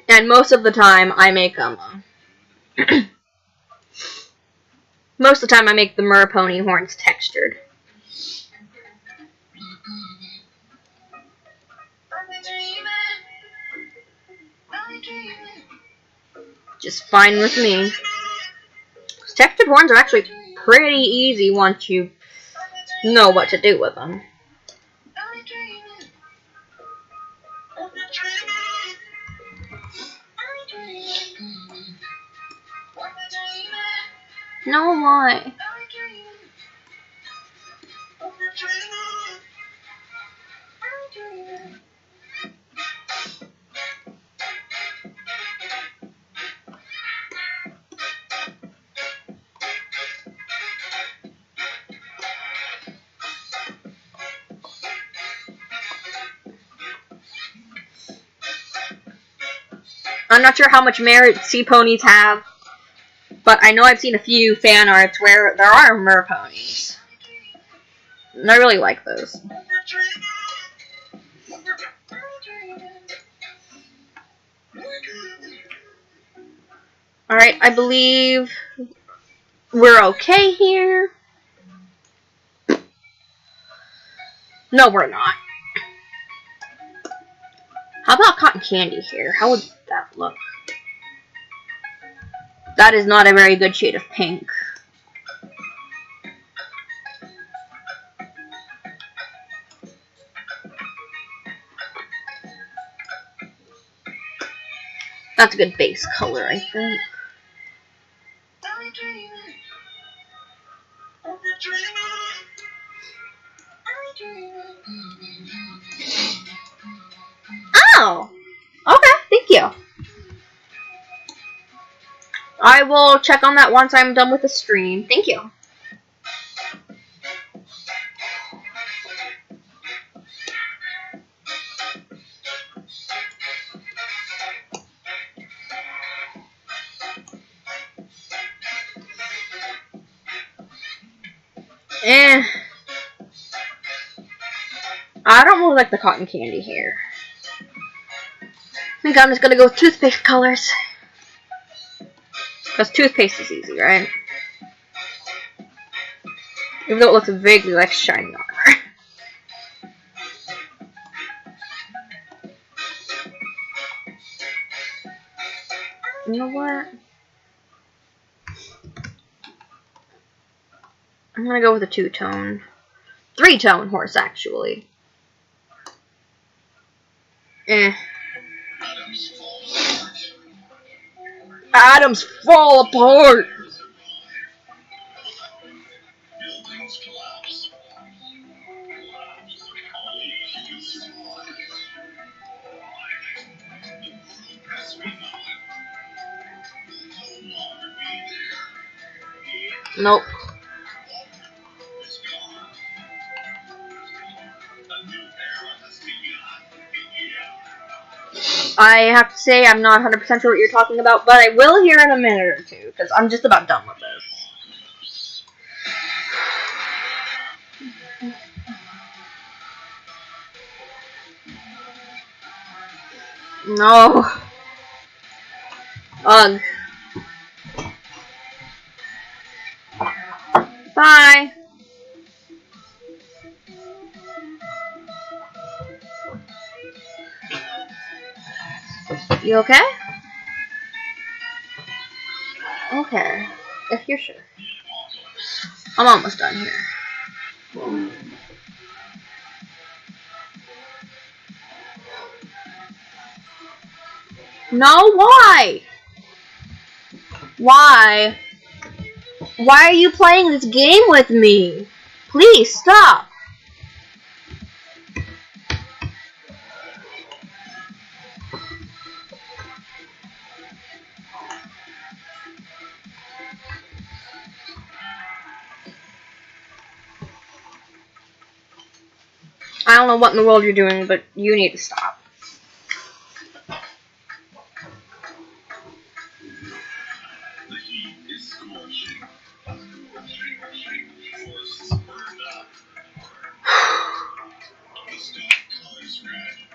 And most of the time I make them. Most of the time I make the mer pony horns textured. Just fine with me. Textured horns are actually pretty easy once you know what to do with them. No, why? I'm not sure how much merit sea ponies have, but I know I've seen a few fan arts where there are mer ponies. And I really like those. Alright, I believe we're okay here. No, we're not. How about cotton candy here? How would that look? That is not a very good shade of pink. That's a good base color, I think. Oh! Okay, thank you. I will check on that once I'm done with the stream. Thank you. I don't really like the cotton candy here. I think I'm just gonna go with toothpaste colors. Because toothpaste is easy, right? Even though it looks vaguely like shiny armor. You know what? I'm gonna go with a two-tone. Three-tone horse, actually. Atoms fall apart! Nope. I have to say I'm not 100% sure what you're talking about, but I will here in a minute or two, because I'm just about done with this. No. Ugh. Bye. You okay? Okay. If you're sure. I'm almost done here. No, why? Why? Why are you playing this game with me? Please stop. I don't know what in the world you're doing, but you need to stop.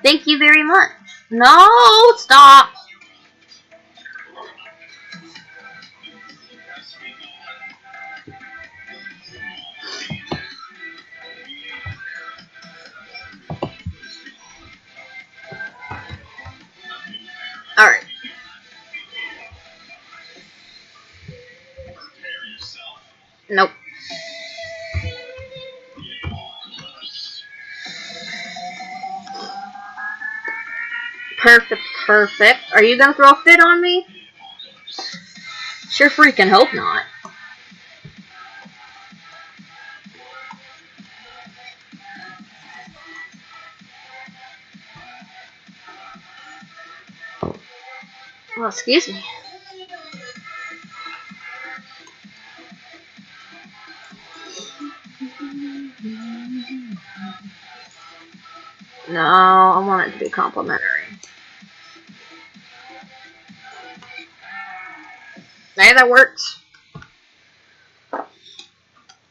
Thank you very much. No, stop. Alright. Nope. Perfect, perfect. Are you gonna throw a fit on me? Sure freaking hope not. Oh, excuse me. No, I want it to be complimentary. Hey, that works.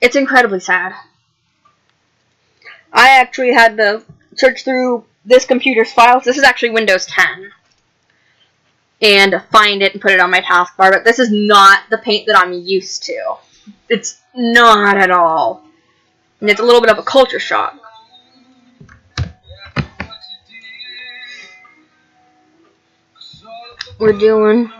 It's incredibly sad. I actually had to search through this computer's files. This is actually Windows 10. And find it and put it on my taskbar, but this is not the paint that I'm used to. It's not at all. And it's a little bit of a culture shock. We're doing